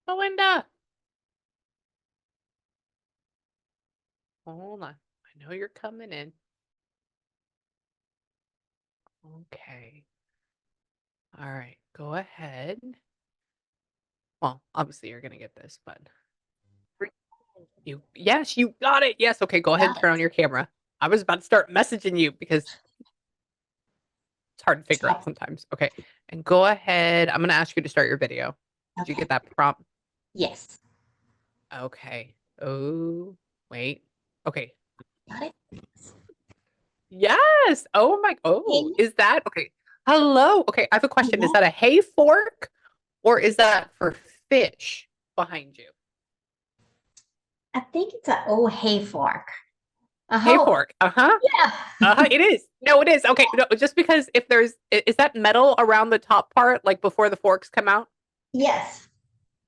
Melinda, hold on. I know you're coming in. Okay. All right. Go ahead. Well, obviously you're gonna get this, but yes, you got it. Yes. Okay. Go ahead and Got turn it. on your camera. I was about to start messaging you because it's hard to figure out Check. sometimes. Okay. And go ahead. I'm gonna ask you to start your video. Did you Okay. get that prompt? Yes. Okay. Oh, wait. Okay. Got it. Yes. Oh my. Hey, Oh, is that okay? Hello. Okay. I have a question. Is hello. that a hay fork or is that for fish behind you? I think it's an old hay fork. I Hay hope. fork. Uh-huh. Yeah. Uh-huh. It is. No, it is. Okay. No, just because if there's is that metal around the top part, like before the forks come out? Yes.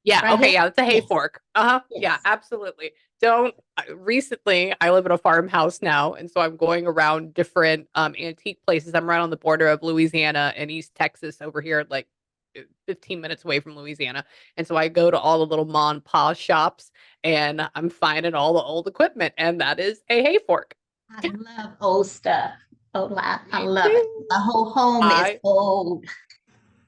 Yeah. Right here. Okay. Yeah. It's a hay Yes. fork. Uh-huh. Yeah. Yes. Absolutely. Don't. Recently, I live in a farmhouse now, and so I'm going around different antique places. I'm right on the border of Louisiana and East Texas over here, like 15 minutes away from Louisiana. And so I go to all the little ma and pa shops, and I'm finding all the old equipment, and that is a hay fork. I love old stuff. Oh, I Me love it. too. My whole home is I old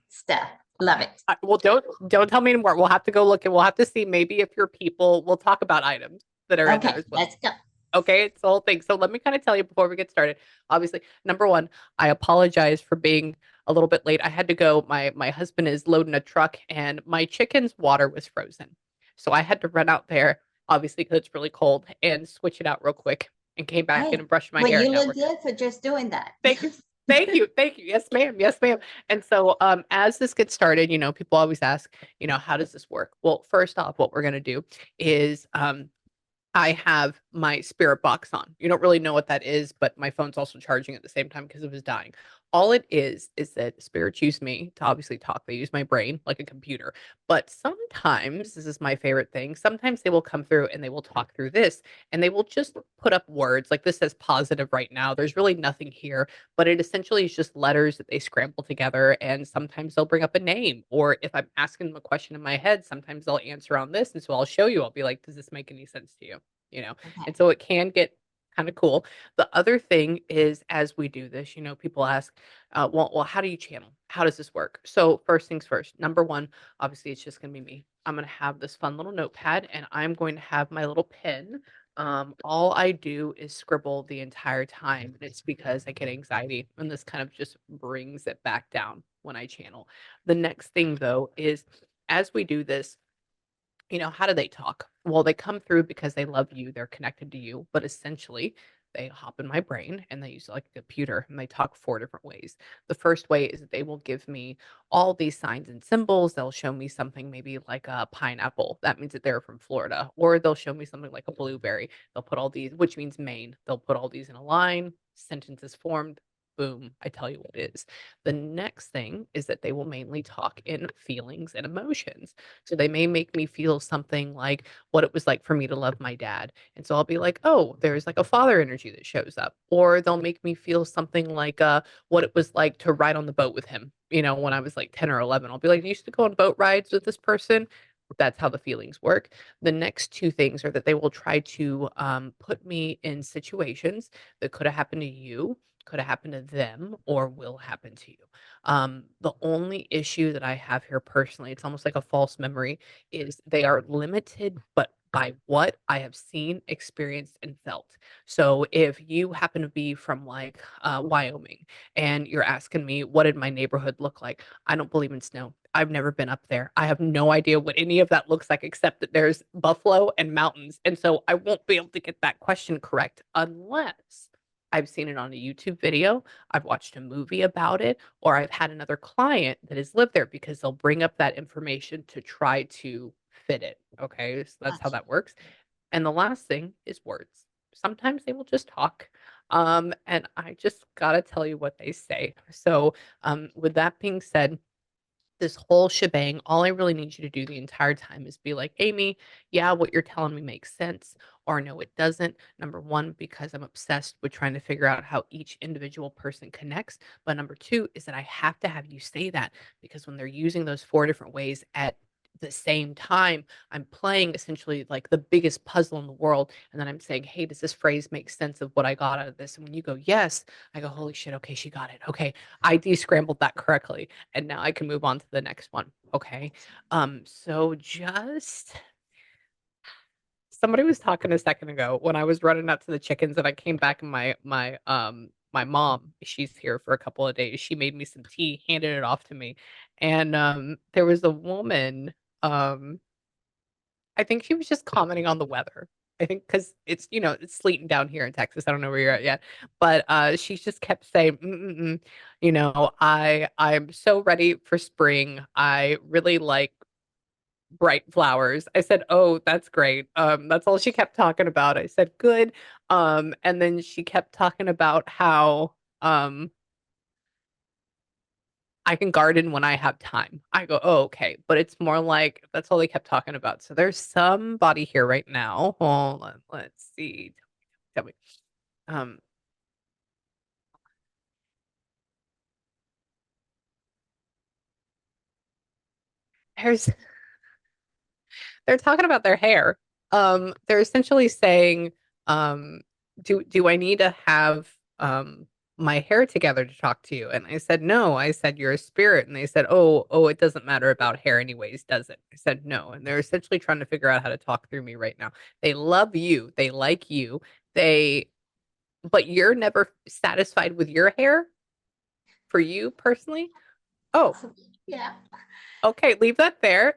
stuff. Love it. Well, don't tell me anymore. We'll have to go look and we'll have to see maybe if your people will talk about items that are in there Okay, as well. let's go. Okay, it's the whole thing. So let me kind of tell you before we get started. Obviously, number one, I apologize for being a little bit late. I had to go. My husband is loading a truck, and my chicken's water was frozen, so I had to run out there, obviously because it's really cold, and switch it out real quick, and came back in Hey, and brushed my well, hair, you and now look we're good. good for just doing that. Thank you. Thank you. Thank you. Yes, ma'am. Yes, ma'am. And so, as this gets started, people always ask, how does this work? Well, first off, what we're going to do is I have my spirit box on. You don't really know what that is, but my phone's also charging at the same time because it was dying. All it is that spirits use me to obviously talk. They use my brain like a computer. But sometimes, this is my favorite thing, sometimes they will come through and they will talk through this and they will just put up words like this says positive right now. There's really nothing here, but it essentially is just letters that they scramble together. And sometimes they'll bring up a name. Or if I'm asking them a question in my head, sometimes they'll answer on this. And so I'll show you, I'll be like, does this make any sense to you? you know Okay. and so it can get kind of cool. The other thing is, as we do this, people ask, well, how do you channel? How does this work? So first things first, number one, obviously it's just going to be me. I'm going to have this fun little notepad and I'm going to have my little pen. All I do is scribble the entire time. And it's because I get anxiety and this kind of just brings it back down when I channel. The next thing though is, as we do this, how do they talk? Well, they come through because they love you, they're connected to you, but essentially they hop in my brain and they use it like a computer and they talk four different ways. The first way is that they will give me all these signs and symbols. They'll show me something maybe like a pineapple. That means that they're from Florida. Or they'll show me something like a blueberry. They'll put all these, which means Maine. They'll put all these in a line, sentences formed. Boom, I tell you what it is. The next thing is that they will mainly talk in feelings and emotions. So they may make me feel something like what it was like for me to love my dad. And so I'll be like, oh, there's like a father energy that shows up. Or they'll make me feel something like what it was like to ride on the boat with him, when I was like 10 or 11. I'll be like, I used to go on boat rides with this person. That's how the feelings work. The next two things are that they will try to put me in situations that could have happened to you, could have happened to them, or will happen to you. The only issue that I have here personally, it's almost like a false memory, is they are limited, but by what I have seen, experienced, and felt. So if you happen to be from like Wyoming and you're asking me, what did my neighborhood look like? I don't believe in snow. I've never been up there. I have no idea what any of that looks like, except that there's buffalo and mountains. And so I won't be able to get that question correct unless I've seen it on a YouTube video, I've watched a movie about it, or I've had another client that has lived there because they'll bring up that information to try to fit it. Okay. So that's how Gotcha. that works. And the last thing is words. Sometimes they will just talk. And I just gotta tell you what they say. So, with that being said, this whole shebang, all I really need you to do the entire time is be like, Amie, yeah, what you're telling me makes sense, or no, it doesn't. Number one, because I'm obsessed with trying to figure out how each individual person connects. But number two is that I have to have you say that because when they're using those four different ways at the same time, I'm playing essentially like the biggest puzzle in the world. And then I'm saying, hey, does this phrase make sense of what I got out of this? And when you go, yes, I go, holy shit, okay, she got it. Okay, I descrambled that correctly. And now I can move on to the next one. Okay. So just somebody was talking a second ago when I was running out to the chickens and I came back and my mom, she's here for a couple of days. She made me some tea, handed it off to me. And there was a woman, um I think she was just commenting on the weather. I think because it's, it's sleeting down here in Texas. I don't know where you're at yet, but she just kept saying, I'm so ready for spring. I really like bright flowers. I said, "Oh, that's great." That's all she kept talking about. I said, "Good." And then she kept talking about how I can garden when I have time. I go, "Oh, okay." But it's more like that's all they kept talking about. So there's somebody here right now. Hold on, let's see. Tell me. Um, there's they're talking about their hair. They're essentially saying, um, do I need to have my hair together to talk to you? And I said, no. I said, you're a spirit. And they said, oh, it doesn't matter about hair anyways, does it? I said, no. And they're essentially trying to figure out how to talk through me right now. They love you. They like you. They, but you're never satisfied with your hair for you personally. Oh, Possibly. Yeah. okay. Leave that there.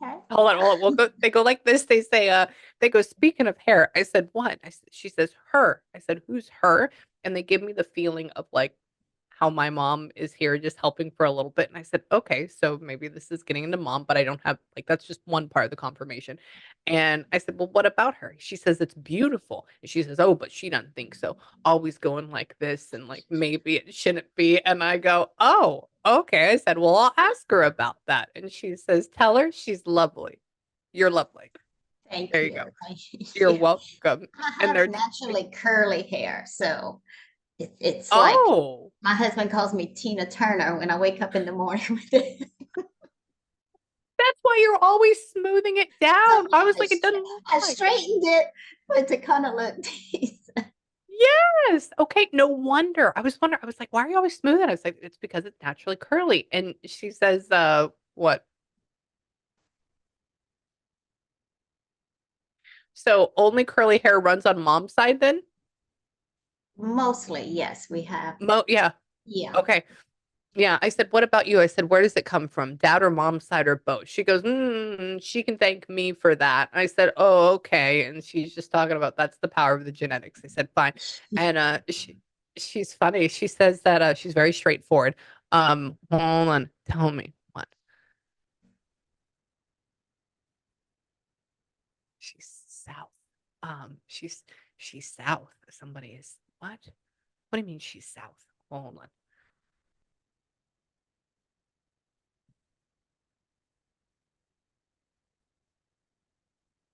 Okay. Hold on. We'll go. They go like this. They say, they go, speaking of hair. I said, what? She says, her. I said, who's her? And they give me the feeling of like how my mom is here just helping for a little bit. And I said, okay, so maybe this is getting into mom, but I don't have like that's just one part of the confirmation. And I said, well, what about her? She says it's beautiful. And she says, oh, but she doesn't think so. Always going like this and like maybe it shouldn't be. And I go, oh, okay. I said, well, I'll ask her about that. And she says, tell her she's lovely. You're lovely. Thank There you you. go. Thank You're you. welcome. I And have they're telling me, naturally curly hair, so it's like oh, my husband calls me Tina Turner when I wake up in the morning with it. that's why you're always smoothing it So down. I yeah, was like, it doesn't look I like it. straightened it, but to kind of look decent. Yes. Okay. No wonder. I was wondering. I was like, why are you always smoothing? I was like, it's because it's naturally curly. And she says, what? So only curly hair runs on mom's side then? Mostly, yes, we have. Yeah. Yeah. Okay. Yeah. I said, what about you? I said, where does it come from? Dad or mom's side or both? She goes, she can thank me for that. I said, oh, okay. And she's just talking about that's the power of the genetics. I said, fine. And she's funny. She says that she's very straightforward. Hold on, tell me what. She's south. She's south. Somebody is what? What do you mean she's south? Hold on.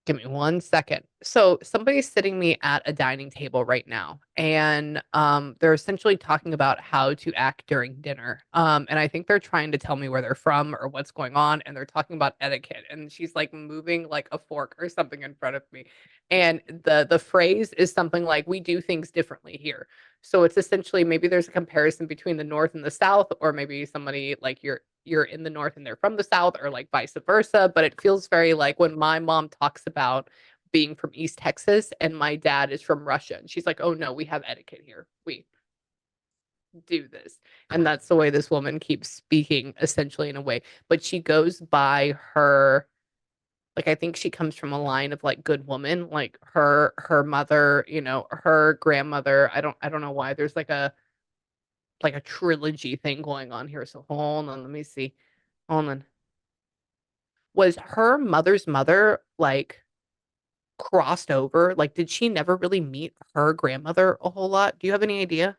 Give me one second. So somebody's sitting me at a dining table right now, and they're essentially talking about how to act during dinner. And I think they're trying to tell me where they're from or what's going on, and they're talking about etiquette. And she's like moving like a fork or something in front of me, and the phrase is something like "We do things differently here." So it's essentially maybe there's a comparison between the North and the South, or maybe somebody like you're in the North and they're from the South, or like vice versa. But it feels very like when my mom talks about being from East Texas and my dad is from Russia. And she's like, oh no, we have etiquette here. We do this. And that's the way this woman keeps speaking, essentially, in a way. But she goes by her, like, I think she comes from a line of like good woman, like her mother, her grandmother. I don't know why. There's like a trilogy thing going on here. So hold on, let me see. Hold on. Was her mother's mother like crossed over? Like, did she never really meet her grandmother a whole lot? Do you have any idea?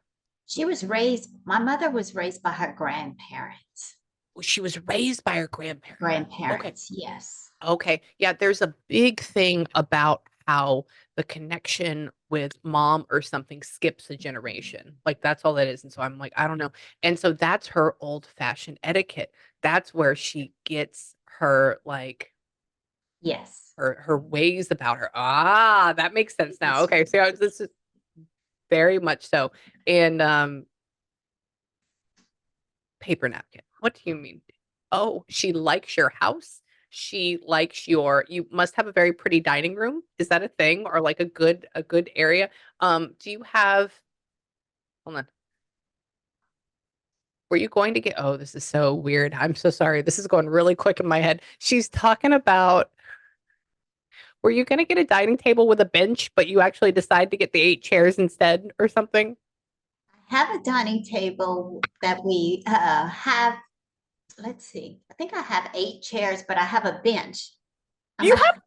My mother was raised by her grandparents. She was raised by her grandparents. Okay. Grandparents, yes. Okay. Yeah, there's a big thing about how the connection with mom or something skips a generation. Like that's all that is. And so I'm like, I don't know. And so that's her old fashioned etiquette. That's where she gets her like Yes. her ways about her. Ah, that makes sense now. Yes. Okay, so this is very much so. And paper napkin. What do you mean? Oh, she likes your house. She likes you must have a very pretty dining room. Is that a thing or like a good area? Do you have hold on. Were you going to get oh, this is so weird. I'm so sorry. This is going really quick in my head. She's talking about were you going to get a dining table with a bench, but you actually decide to get the 8 chairs instead or something? I have a dining table that we have. Let's see. I think I have 8 chairs, but I have a bench. You I have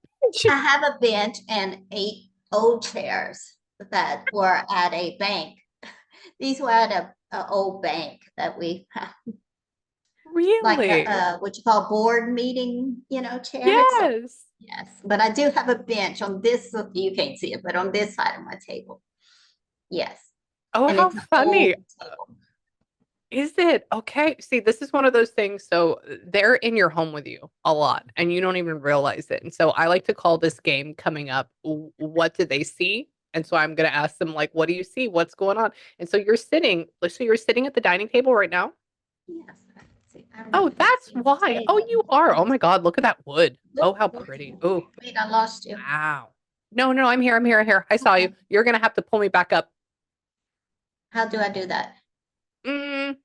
I have a bench and 8 old chairs that were at a bank. These were at a old bank that we like really? what you call board meeting, chairs. So Yes. yes, but I do have a bench on this. You can't see it, but on this side of my table, yes, Oh, and how it's an old funny. table. Is it? Okay. See, this is one of those things. So they're in your home with you a lot and you don't even realize it. And so I like to call this game coming up, what do they see? And so I'm going to ask them like, what do you see? What's going on? And so you're sitting at the dining table right now. Yes, let's see. I don't know Oh, if you can that's see the why. Oh, table. you are. Oh my God, look at that wood. Oh, how Look. pretty. Oh, Wait, I lost you. wow. No, no, I'm here. I'm here. I'm here. I saw you. Okay. You're going to have to pull me back up. How do I do that? Mm,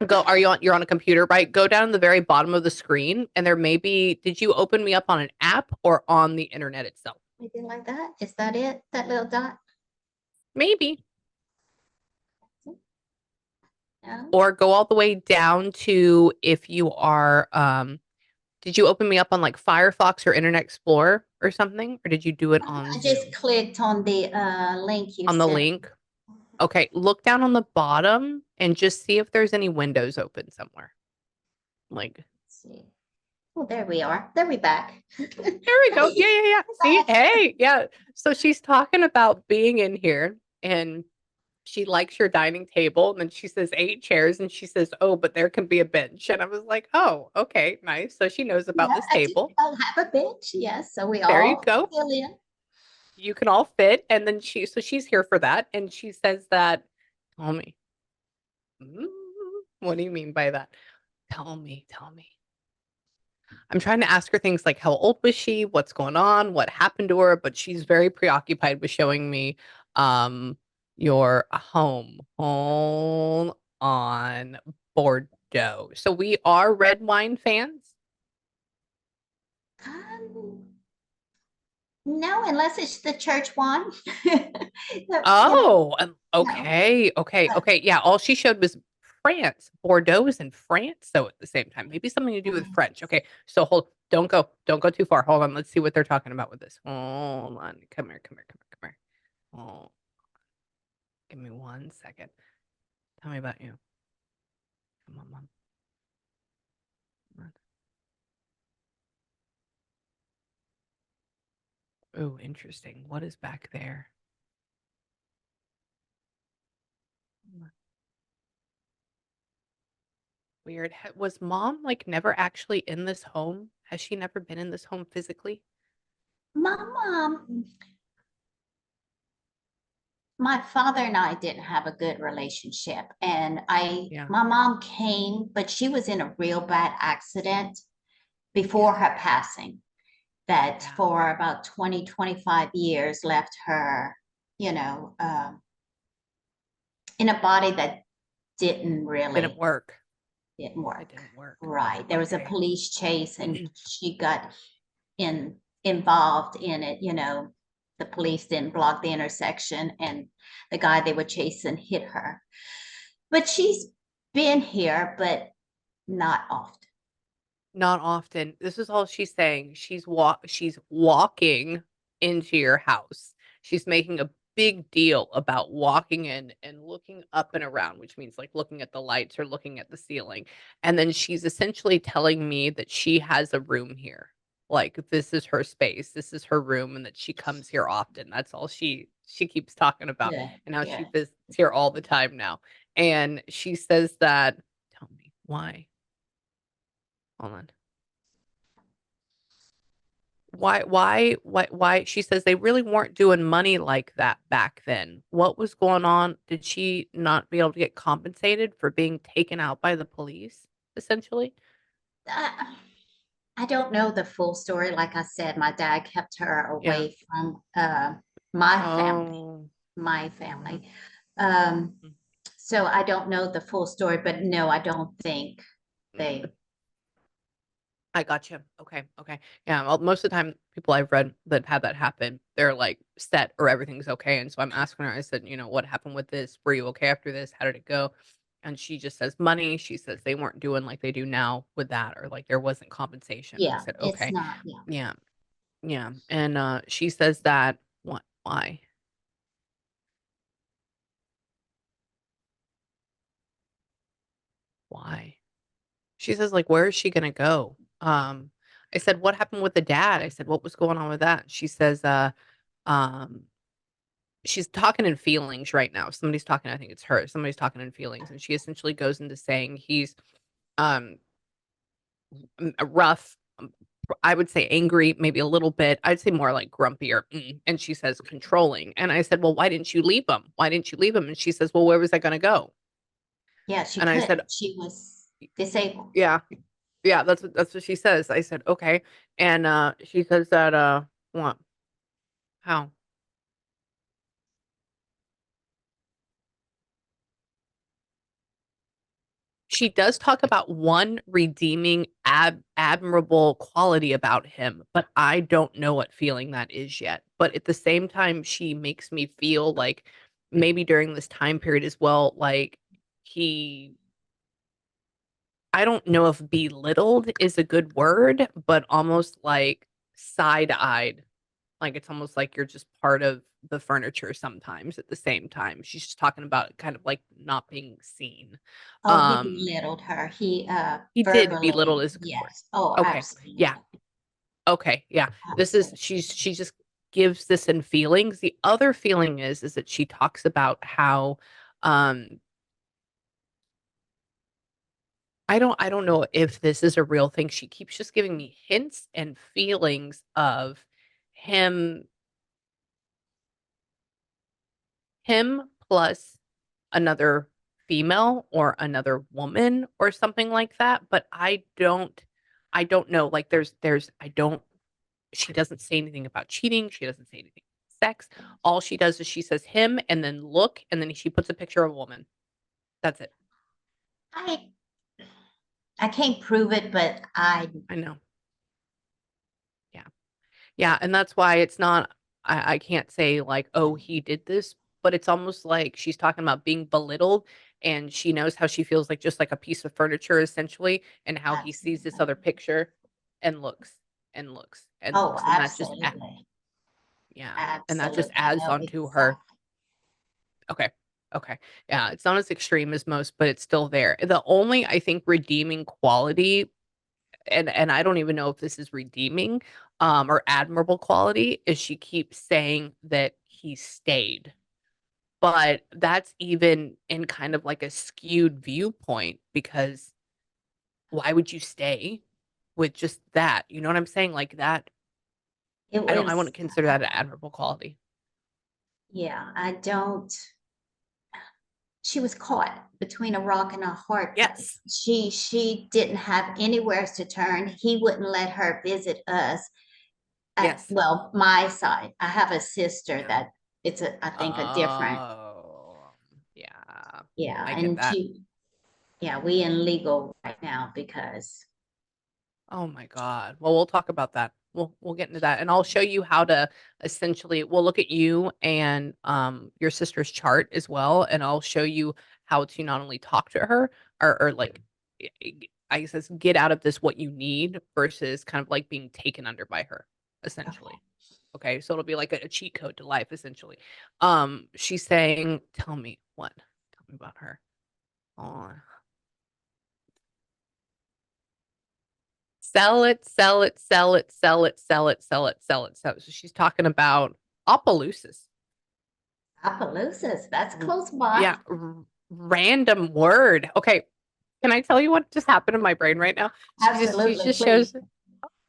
go you're on a computer, right? Go down the very bottom of the screen and there may be did you open me up on an app or on the internet itself? Anything like that? Is that it? That little dot? Maybe. No. Or go all the way down to if you are did you open me up on like Firefox or Internet Explorer or something? Or did you do it on I just Zoom? clicked on the link you On the sent. link? Okay, look down on the bottom and just see if there's any windows open somewhere. Like Let's see. Oh, there we are. There we back. there we go. Yeah, yeah, yeah. See? Back. Hey, yeah. So she's talking about being in here and she likes your dining table. And then she says 8 chairs and she says, oh, but there can be a bench. And I was like, oh, okay, nice. So she knows about Yeah, this I do. table. I'll have a bench. Yes. So we There you all go. fill in. You can all fit. And then so she's here for that. And she says that, tell me, "Mm, what do you mean by that? Tell me, tell me. I'm trying to ask her things like how old was she, what's going on, what happened to her, but she's very preoccupied with showing me um your home. Hold on, Bordeaux. So we are red wine fans. Um, no, unless it's the church one. Oh, No. okay, okay, But okay. Yeah, all she showed was France. Bordeaux is in France, so at the same time, maybe something to do with French. Okay, so don't go too far. Hold on, let's see what they're talking about with this. Hold on, come here, come here, come here, come here. Oh, give me 1 second. Tell me about you. Come on, mom. Come on. Oh, interesting. What is back there? Weird. Was mom like never actually in this home? Has she never been in this home physically? my mom, my father and I didn't have a good relationship. And Yeah. my mom came, but she was in a real bad accident before her passing that Yeah. for about 20, 25 years left her, in a body that didn't Didn't really work. didn't It work. didn't work. Right. There was a Okay. police chase and she got involved in it, the police didn't block the intersection and the guy they were chasing hit her. But she's been here, but not often. Not often. This is all she's saying. She's walking into your house. She's making a big deal about walking in and looking up and around, which means like looking at the lights or looking at the ceiling. And then she's essentially telling me that she has a room here. Like this is her space, this is her room, and that she comes here often. That's all she keeps talking about. Good, And how she good. visits here all the time now. And she says that, tell me why. Hold on. why she says they really weren't doing money like that back then. What was going on? Did she not be able to get compensated for being taken out by the police, essentially? I, I don't know the full story. Like I said, my dad kept her Yeah. away from my family, Oh. my Mhm. family. Um, Mhm. so I don't know the full story, but no, I don't think they, I gotcha. Okay. Okay. Yeah. Well, most of the time, people I've read that had that happen, they're like set or everything's okay. And so I'm asking her, I said, what happened with this? Were you okay after this? How did it go? And she just says money. She says they weren't doing like they do now with that, or like there wasn't compensation. I yeah, said, it's okay. not, yeah. Yeah. Yeah. And she says that, what? Why? Why? She says, like, where is she gonna go? I said, what happened with the dad? I said, what was going on with that? She says, um, she's talking in feelings right now. Somebody's talking, I think it's her. Somebody's talking in feelings, and she essentially goes into saying he's um rough. I would say angry, maybe a little bit. I'd say more like grumpy or and she says controlling. And I said, well, why didn't you leave him? Why didn't you leave him? And she says, well, where was I going to go? Yeah, she And I said, couldn't. She was disabled. yeah, yeah, that's what she says. I said, okay. And she says that what? How? She does talk about one redeeming admirable quality about him, but I don't know what feeling that is yet. But at the same time, she makes me feel like maybe during this time period as well, like he I don't know if belittled is a good word, but almost like side-eyed. Like it's almost like you're just part of the furniture sometimes at the same time. She's just talking about kind of like not being seen. Oh, he Um belittled her. He He did belittle verbally, is a good word. yes. Oh, Okay. Yeah. absolutely. Okay. Yeah. This is Absolutely. she just gives this in feelings. The other feeling is that she talks about how um I don't know if this is a real thing. She keeps just giving me hints and feelings of him him plus another female or another woman or something like that, but I don't know. Like there's I don't she doesn't say anything about cheating. She doesn't say anything about sex. All she does is she says him and then look and then she puts a picture of a woman. That's it. I I can't prove it, but I I know. Yeah. Yeah. And that's why it's not, I can't say like, oh, he did this, but it's almost like she's talking about being belittled and she knows how she feels like just like a piece of furniture essentially, and how he sees this absolutely. other picture and looks and looks and Oh, looks. And that just, absolutely. yeah. And that just Absolutely. I adds know on to her. exactly. Okay. Okay. Yeah, it's not as extreme as most, but it's still there. The only, I think, redeeming quality, and I don't even know if this is redeeming, or admirable quality, is she keeps saying that he stayed. But that's even in kind of like a skewed viewpoint because why would you stay with just that? You know what I'm saying? Like that, It I was, wouldn't consider that an admirable quality. yeah, I don't. She was caught between a rock and a hard place. Yes. She didn't have anywhere to turn. He wouldn't let her visit us. Yes. Well, my side. I have a sister Yeah. that it's a I think a different. Oh, yeah. Yeah, I get and that. she yeah, we in legal right now because Oh my God. Well, we'll talk about that. We'll get into that, and I'll show you how to essentially. We'll look at you and your sister's chart as well, and I'll show you how to not only talk to her or like I guess get out of this what you need versus kind of like being taken under by her, okay. essentially. Okay, so it'll be like a cheat code to life, essentially. She's saying, "Tell me what? Tell me about her." Oh, sell it, sell it, sell it, sell it, sell it, sell it, sell it. So she's talking about Opelousas. Appaloosas, that's R- close by. Yeah, random word. Okay, can I tell you what just happened in my brain right now? She Absolutely, just shows please.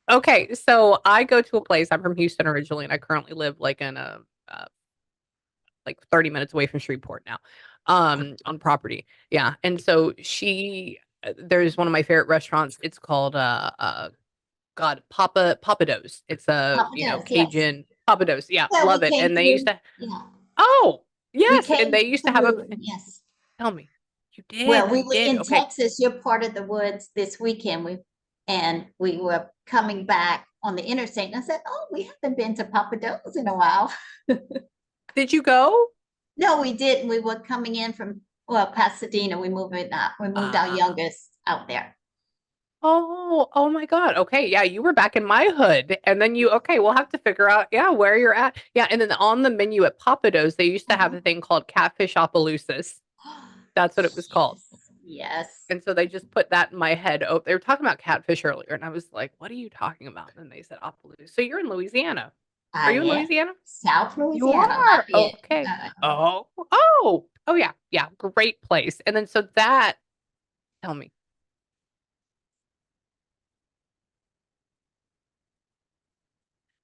Okay, so I go to a place. I'm from Houston originally, and I currently live like in a like 30 minutes away from Shreveport now, on property. Yeah, and so there's one of my favorite restaurants. It's called God, Papados. It's a, Papa does, yes. Cajun Papados. Yeah, Well, we love it. came And they used through, to, yeah, oh, we yes, and came they used to have a, through, yes. tell me, you Well, did, we you were did. in Okay. Texas. You're part of the woods this weekend. And we were coming back on the interstate. And I said, "Oh, we haven't been to Papa Do's in a while." Did you go? No, we didn't. We were coming in from, well, Pasadena. We moved our Uh, youngest out there. oh my God. Okay. Yeah, you were back in my hood. And then okay, we'll have to figure out, yeah, where you're at. Yeah. And then on the menu at Papados, they used to have a Mhm. thing called catfish opelousas. That's what it was called. Yes, yes. And so they just put that in my head. Oh, they were talking about catfish earlier, and I was like, "What are you talking about?" And they said Opelousas. So you're in Louisiana. Are I you in am. Louisiana? South You Louisiana, are. Lafayette. Okay. Oh yeah, yeah. Great place. And then so that, tell me.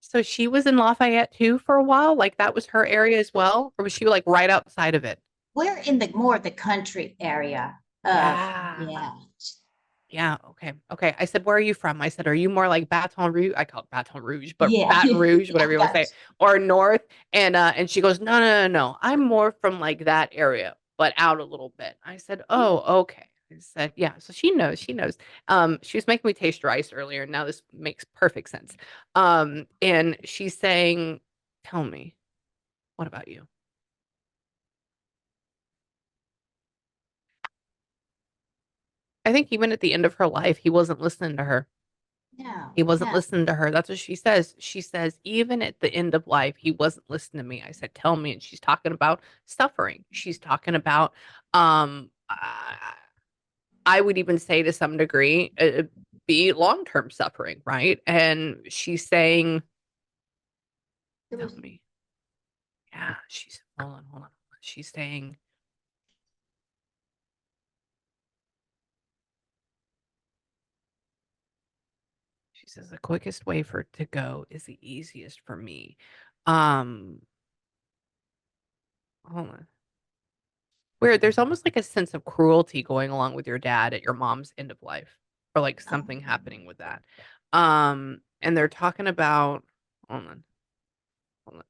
So she was in Lafayette too for a while. Like that was her area as well, or was she like right outside of it? We're in the more of the country area of, Yeah. yeah, Yeah, okay. Okay. I said, "Where are you from?" I said, "Are you more like Baton Rouge?" I call it Baton Rouge, but yeah. Baton Rouge, I whatever you want to got say, or North. And she goes, "No, no, no, no. I'm more from like that area, but out a little bit." I said, you. "Oh, okay." I said, "Yeah." So she knows, she knows. She was making me taste your ice earlier, and now this makes perfect sense. And she's saying, "Tell me, what about you?" I think even at the end of her life, he wasn't listening to her. No, He wasn't no. listening to her. That's what she says. She says, even at the end of life, he wasn't listening to me. I said, tell me. And she's talking about suffering. She's talking about, I would even say to some degree, be long term suffering, right? And she's saying, It tell was me. Yeah, she's, hold on. She's saying, she says, the quickest way for it to go is the easiest for me. Um, hold on. Where there's almost like a sense of cruelty going along with your dad at your mom's end of life, or like something happening with that. And they're talking about, hold on, hold on.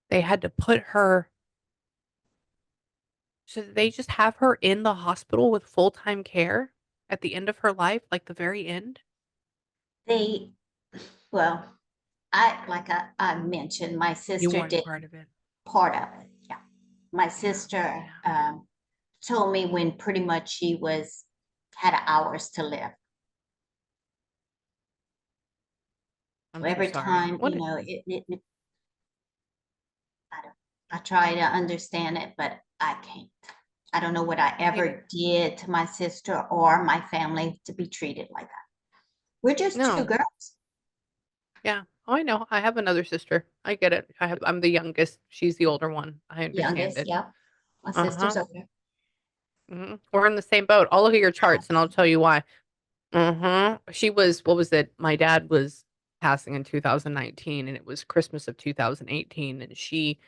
They had to put her, so they just have her in the hospital with full-time care at the end of her life, like the very end. they, well, I mentioned, my You sister weren't did part of it. part of it. Yeah. My Yeah, sister yeah. told me when pretty much she was had hours to live. I'm So so every sorry. time, What? I don't, I try to understand it, but I can't. I don't know what I I ever did to my sister or my family to be treated like that. We're just two no. girls, Yeah. Oh, I know. I have another sister. I get it. I'm the youngest. She's the older one. I understand youngest. it. Yep. My sister's Uh-huh. older. We're in the same boat. I'll look at your charts and I'll tell you why. She was, what was it? My dad was passing in 2019 and it was Christmas of 2018. And she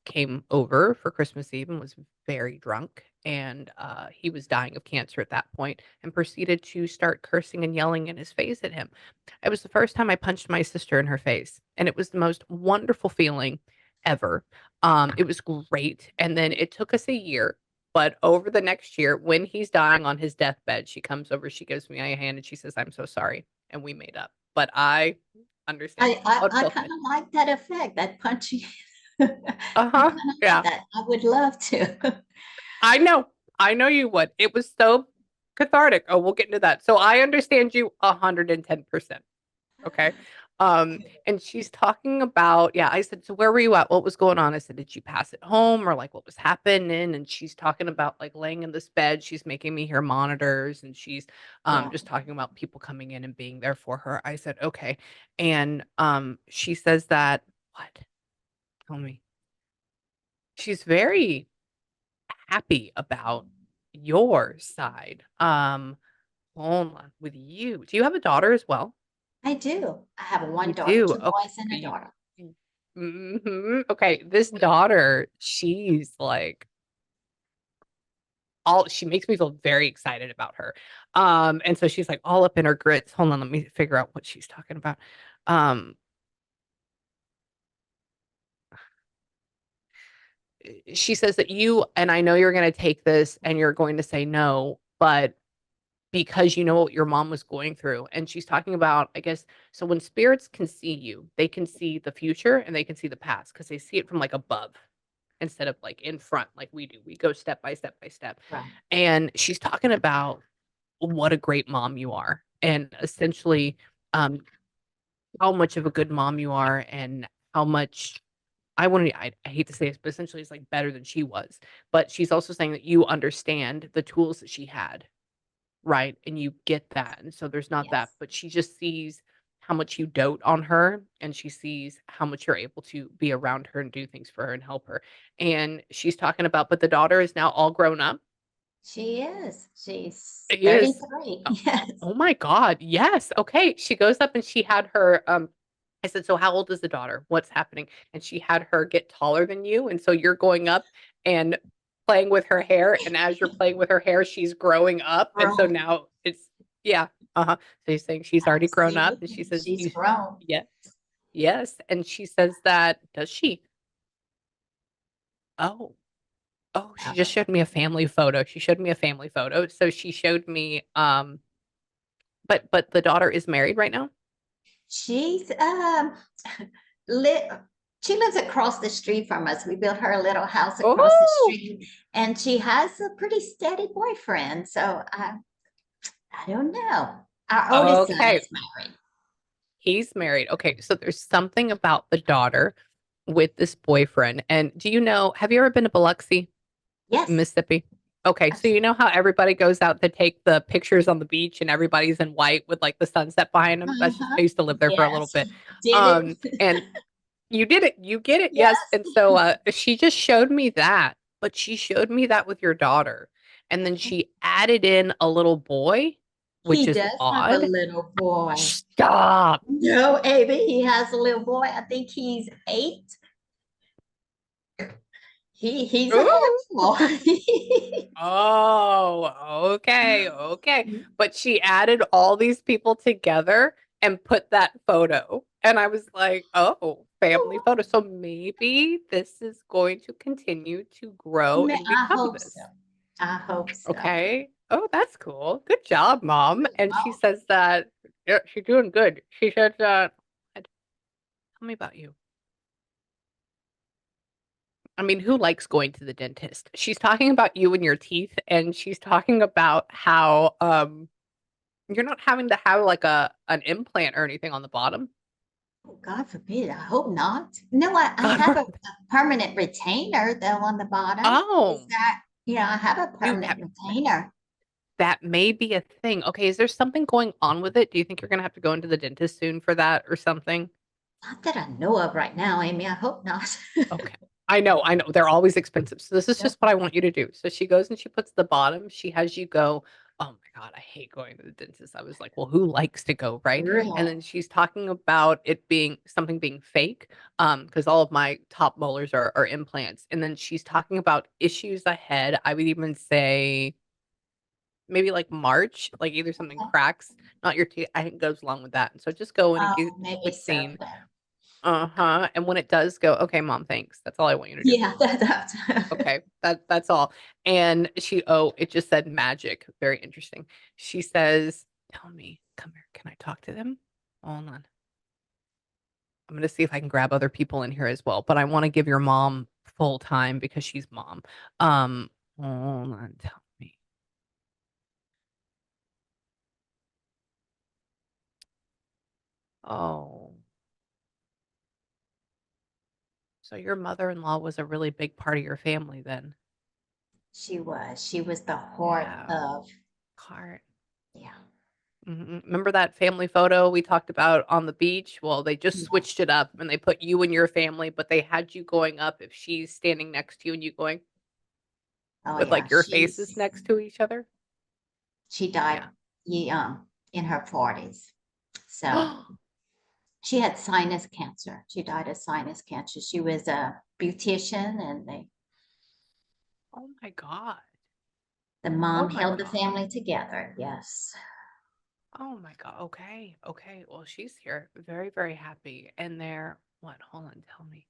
came over for Christmas Eve and was very drunk. And he was dying of cancer at that point and proceeded to start cursing and yelling in his face at him. It was the first time I punched my sister in her face. And it was the most wonderful feeling ever. It was great. And then it took us a year. But over the next year, when he's dying on his deathbed, she comes over, she gives me a hand, and she says, "I'm so sorry." And we made up. But I understand. Oh, it's I so kind funny. of like that effect, that punchy. I kind Uh-huh. of like Yeah. that. I would love to. I know. I know you would. It was so cathartic. Oh, we'll get into that. So I understand you 110%. Okay. And she's talking about, yeah, I said, so where were you at? What was going on? I said, did you pass it home or like what was happening? And she's talking about like laying in this bed. She's making me hear monitors and she's Yeah. just talking about people coming in and being there for her. I said, okay. And she says that, what? Tell me. She's very happy about your side. Hold on with you. Do you have a daughter as well? I do. I have one You daughter, do. two Okay. boys and a daughter. Okay. This daughter, she's like all she makes me feel very excited about her. And so she's like all up in her grits. Hold on, let me figure out what she's talking about. Um, she says that you, and I know you're going to take this and you're going to say no, but because you know what your mom was going through. And she's talking about, I guess, so when spirits can see you, they can see the future and they can see the past because they see it from like above instead of like in front, like we do. We go step by step by step. Right. And she's talking about what a great mom you are and essentially um, how much of a good mom you are and how much I hate to say this, but essentially it's like better than she was. But she's also saying that you understand the tools that she had, right? And you get that. And so there's not that, Yes. but she just sees how much you dote on her and she sees how much you're able to be around her and do things for her and help her. And she's talking about, but the daughter is now all grown up. She is. She's Yes. 33. Oh, Yes. oh my God. Yes. Okay. She goes up and she had her I said, "So how old is the daughter? What's happening?" And she had her get taller than you, and so you're going up and playing with her hair, and as you're playing with her hair, she's growing up, and so Grown. now it's yeah, uh-huh. So you're saying she's already grown up, and she Absolutely. says, She's "You grown. yes, yes," and she says that does she? Oh, oh, she just Uh, showed me a family photo. She showed me a family photo. So she showed me, but the daughter is married right now? she's lit. She lives across the street from us. We built her a little house across the Oh, street, and she has a pretty steady boyfriend. So I don't know. Our oldest son okay. is married. He's married. Okay, so there's something about the daughter with this boyfriend. And do you know, have you ever been to Biloxi, Yes, Mississippi? Okay, so you know how everybody goes out to take the pictures on the beach and everybody's in white with like the sunset behind them? That's just uh-huh. I used to live there for a little Yes, bit. did it. And you did it. You get it. Yes. Yes. And so she just showed me that, but she showed me that with your daughter. And then she added in a little boy, which He is does have a odd. little boy. Stop. No, Amy, he has a little boy. I think he's 8. He's a Ooh. handful. Oh, okay, okay. But she added all these people together and put that photo. And I was like, oh, family photo. So maybe this is going to continue to grow and I become hope so. this. I hope so. Okay. Oh, that's cool. Good job, mom. And she says that yeah, she's doing good. She said that tell me about you. I mean, who likes going to the dentist? She's talking about you and your teeth, and she's talking about how you're not having to have like a an implant or anything on the bottom. Oh, God forbid. I hope not. No, I God, have a permanent retainer though on the bottom. Is oh, that, I have a you permanent have retainer. that may be a thing. Okay, is there something going on with it? Do you think you're gonna have to go into the dentist soon for that or something? Not that I know of right now, Amy. I hope not. Okay. I know. They're always expensive. So this is just what I want you to do. So she goes and she puts the bottom. She has you go, oh my God, I hate going to the dentist. I was like, well, who likes to go, right? And Really? then she's talking about it being something being fake, because all of my top molars are implants. And then she's talking about issues ahead. I would even say maybe like March, like either something Okay. cracks, not your teeth. I think goes along with that. And so just go in and Oh, get a maybe quick so scene. then. Uh-huh. And when it does go, okay, mom, thanks. That's all I want you to do. Yeah, that's Okay, that's all. And she, oh, it just said magic. Very interesting. She says, "Tell me, come here. Can I talk to them? Hold on. I'm gonna see if I can grab other people in here as well. But I want to give your mom full time because she's mom. Um, hold on. Tell me. Oh, so your mother-in-law was a really big part of your family then. she was. She was the heart Yeah, of, heart. yeah. Remember that family photo we talked about on the beach? Well, they just Yeah. switched it up and they put you and your family, but they had you going up if she's standing next to you and you going, Oh with yeah, like your faces next to each other. she died Yeah. in her 40s. So she had sinus cancer. She died of sinus cancer. She was a beautician, and Oh my God. the Oh mom my held the God. family together. Yes. Oh my God. Okay. Okay. Well, she's here. Very, very happy. And they're what? Hold on. Tell me.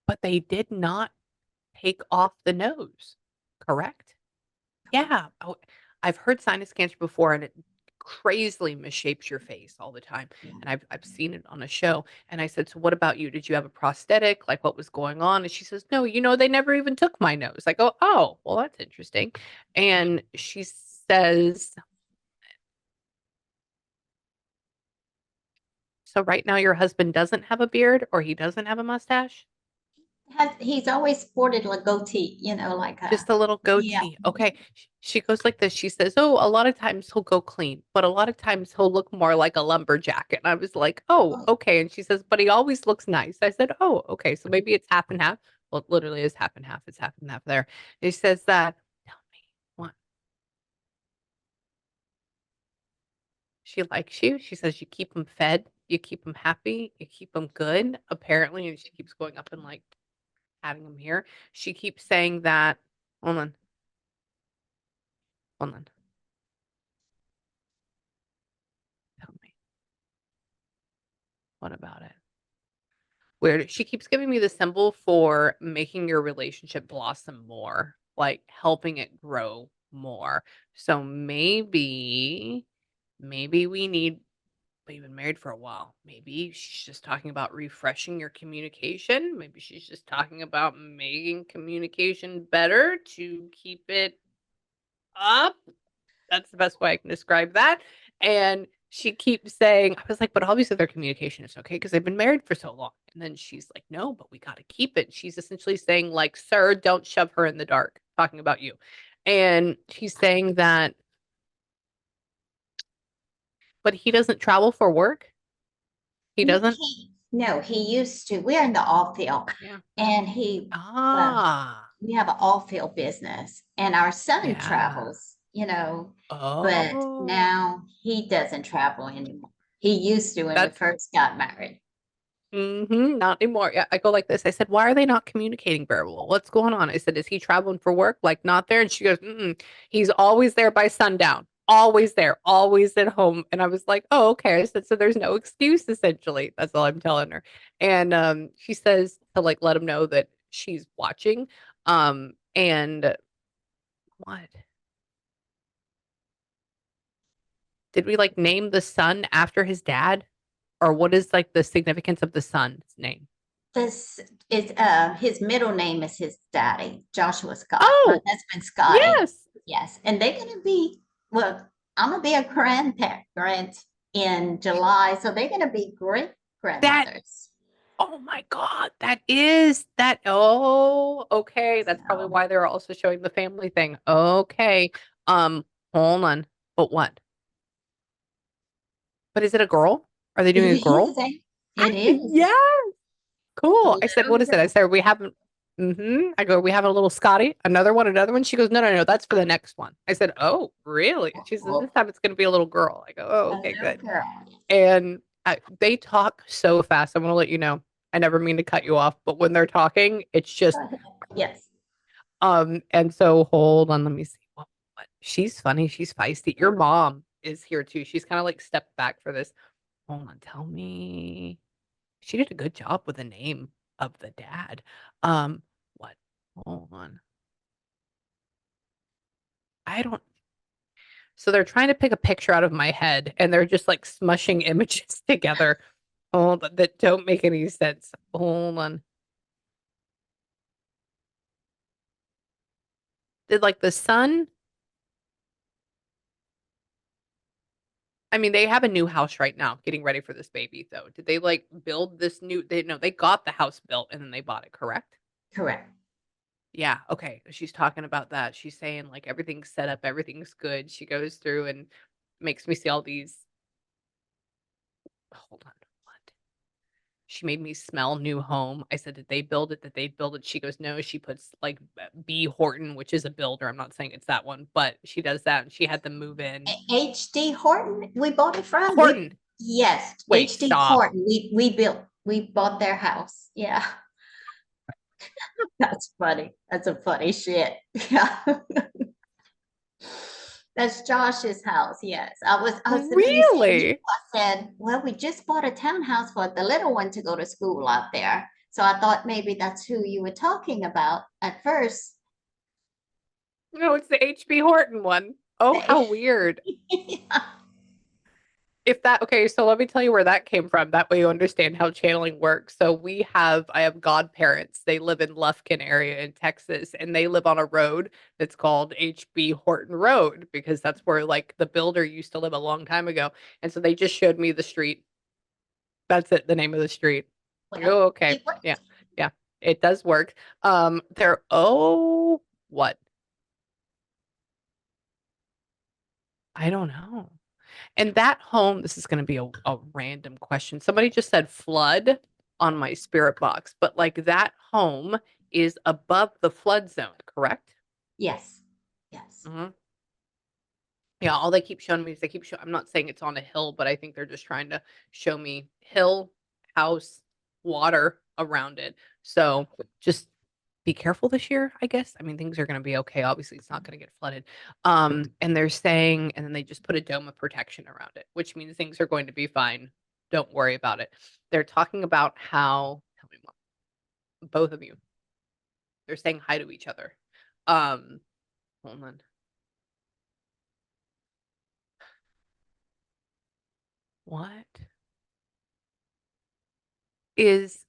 But they did not take off the nose, correct? Yeah. Oh, I've heard sinus cancer before and it crazily misshapes your face all the time. Yeah. And I've seen it on a show. And I said, "So what about you? Did you have a prosthetic? Like what was going on?" And she says, "No, they never even took my nose." I go, "Oh, well, that's interesting." And she says, "So right now your husband doesn't have a beard or he doesn't have a mustache?" He's always sported a goatee, like Just a, a little yeah. goatee. Okay. She goes like this. She says, "Oh, a lot of times he'll go clean, but a lot of times he'll look more like a lumberjack." And I was like, "Oh, okay." And she says, "But he always looks nice." I said, "Oh, okay. So maybe it's half and half." Well, it literally is half and half. It's half and half there. He says that, tell me what she likes you. She says you keep him fed, you keep him happy, you keep him good, apparently. And she keeps going up and like having him here. She keeps saying that, hold on, hold on, tell me, what about it? Weird. She keeps giving me the symbol for making your relationship blossom more, like helping it grow more. So maybe we've been married for a while. Maybe she's just talking about refreshing your communication. Maybe she's just talking about making communication better to keep it up. That's the best way I can describe that. And she keeps saying, I was like, but obviously their communication is okay because they've been married for so long. And then she's like, no, but we got to keep it. She's essentially saying, like, sir, don't shove her in the dark, talking about you. And she's saying that, but he doesn't travel for work. He doesn't. No, he used to. We're in the oil field, Yeah. and well, Ah, we have an oil field business, and our son yeah. travels, but Oh, now he doesn't travel anymore. He used to when we that's first got married. not anymore. Yeah, I go like this. I said, "Why are they not communicating very well? What's going on?" I said, "Is he traveling for work? Like not there?" And she goes, "Mm-mm. He's always there by sundown. Always there, always at home." And I was like, "Oh, okay." I said, "So there's no excuse, essentially." That's all I'm telling her. And she says to like let him know that she's watching. And what? Did we like name the son after his dad? Or what is like the significance of the son's name? This is his middle name is his daddy, Joshua Scott. My Oh, husband Scotty. yes. Yes. And they're gonna be I'm gonna be a grandparent in July. So they're gonna be great That grandmothers. Oh my God, that is that. Oh, okay. That's probably So why they're also showing the family thing. Okay. Um, hold on. But what? But is it a girl? Are they it doing a girl? is it is Yeah. Cool. I said, a what is it? I little said, we haven't. I go, we have a little Scotty, another one, another one. She goes, no, no, no, that's for the next one. I said, oh, really? She says, this girl. time it's going to be a little girl. I go, oh, A okay, little good. girl. And they talk so fast. I'm going to let you know. I never mean to cut you off, but when they're talking, it's just, Go ahead. Yes. and so hold on, let me see. What? She's funny. She's feisty. Your mom is here too. She's kind of like stepped back for this. Hold on, tell me. She did a good job with the name of the dad. What? Hold on. I don't. So they're trying to pick a picture out of my head and they're just like smushing images together. Hold on, that don't make any sense. Hold on. Did like the son? I mean, they have a new house right now, getting ready for this baby, though. Did they like build this new? They no, they got the house built and then they bought it, correct? Correct. Yeah, okay. She's talking about that. She's saying like everything's set up, everything's good. She goes through and makes me see all these. Hold on. What? She made me smell new home. I said, did they build it? Did they build it? She goes, no, she puts like B Horton, which is a builder. I'm not saying it's that one, but she does that. And she had them move in. HD Horton, we bought it from. Horton. Yes, Wait, HD stop. Horton. We bought their house. Yeah. That's funny. That's a funny shit. Yeah. That's Josh's house. Yes. I was sitting there saying, Really? I said, well, we just bought a townhouse for the little one to go to school out there. So I thought maybe that's who you were talking about at first. No, it's the HB Horton one. Oh, how weird. If that okay, so let me tell you where that came from. That way you understand how channeling works. So I have godparents. They live in Lufkin area in Texas, and they live on a road that's called HB Horton Road because that's where like the builder used to live a long time ago. And so they just showed me the street. That's it, the name of the street. Like, Well, oh, okay. it worked. Yeah. Yeah. It does work. They're oh what? I don't know. And that home, this is going to be a random question. Somebody just said flood on my spirit box, but like that home is above the flood zone, correct? Yes. Yes. Hmm. Yeah, all they keep showing me is I'm not saying it's on a hill, but I think they're just trying to show me hill, house, water around it. So just be careful this year, I guess. I mean, things are going to be okay. Obviously, it's not going to get flooded. And they're saying, and then they just put a dome of protection around it, which means things are going to be fine. Don't worry about it. They're talking about how, tell me more, both of you, they're saying hi to each other. Um, hold on. What is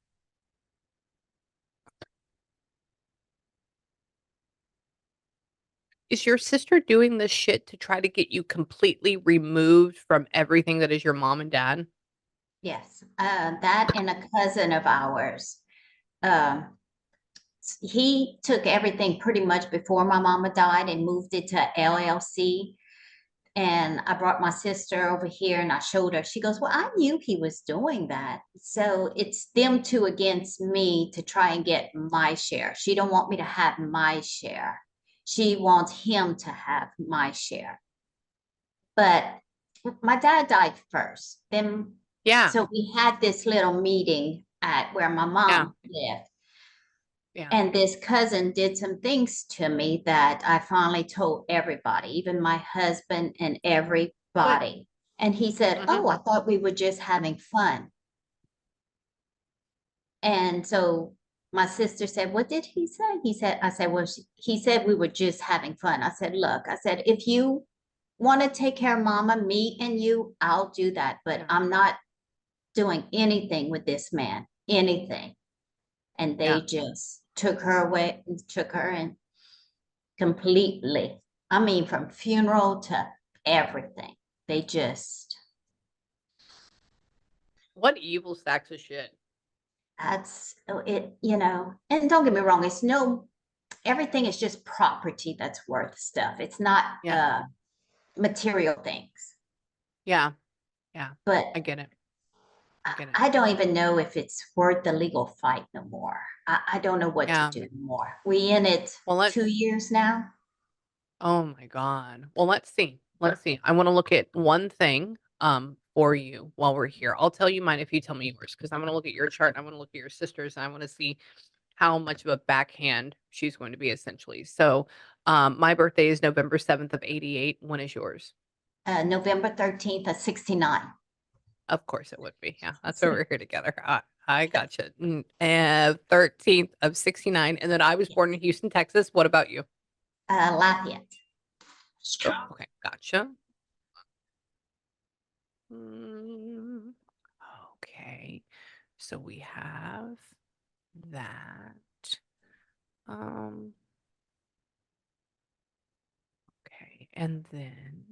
your sister doing this shit to try to get you completely removed from everything that is your mom and dad? Yes. That and a cousin of ours. Um, he took everything pretty much before my mama died and moved it to LLC. And I brought my sister over here and I showed her. She goes, well, I knew he was doing that. So it's them two against me to try and get my share. She don't want me to have my share. She wants him to have my share. But my dad died first. Then Yeah, so we had this little meeting at where my yeah, mom lived. yeah. And this cousin did some things to me that I finally told everybody, even my husband and Good. everybody. And he said, Hmm. oh, I thought we were just having fun. And so my sister said, what did he say? He said, I said, well, he said we were just having fun. I said, look, I said, if you want to take care of mama, me and you, I'll do that. But Yeah, I'm not doing anything with this man, anything. And they yeah. just took her away, took her and completely. I mean, from funeral to everything. They just, What evil stacks of shit. that's it, and don't get me wrong, it's no, everything is just property that's worth stuff. It's not Yeah, material things. yeah, yeah. But I get it. I get it. I don't even know if it's worth the legal fight no more. I don't know what to Yeah. do more. We in it Well, 2 years now. oh my God. Well, let's see. Let's see. I want to look at one thing for you while we're here. I'll tell you mine if you tell me yours because I'm going to look at your chart and I want to look at your sister's and I want to see how much of a backhand she's going to be essentially. So, my birthday is November 7th of 88. When is yours? November 13th of 69. Of course it would be. Yeah, that's why we're here together. I gotcha. 13th of 69. And then I was born in Houston, Texas. What about you? Lafayette. Oh, okay, gotcha. Mm, okay, so we have that. Um, okay, and then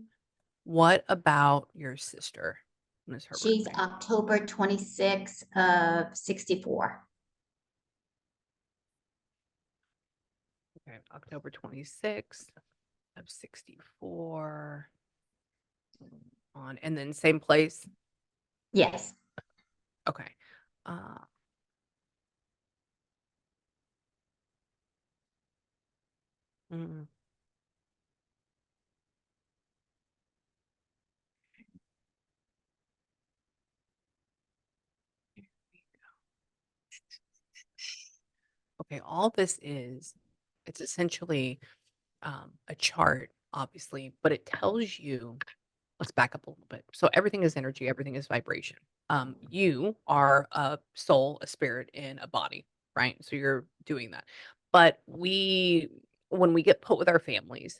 what about your sister? When is her She's birthday? October 26th of 64. Okay, October 26th of 64. On, and then same place. Yes. Okay. Uh, mm, okay. All this is, it's essentially a chart, obviously, but it tells you, let's back up a little bit. So everything is energy, everything is vibration. You are a soul, a spirit in a body, right? So you're doing that. But when we get put with our families,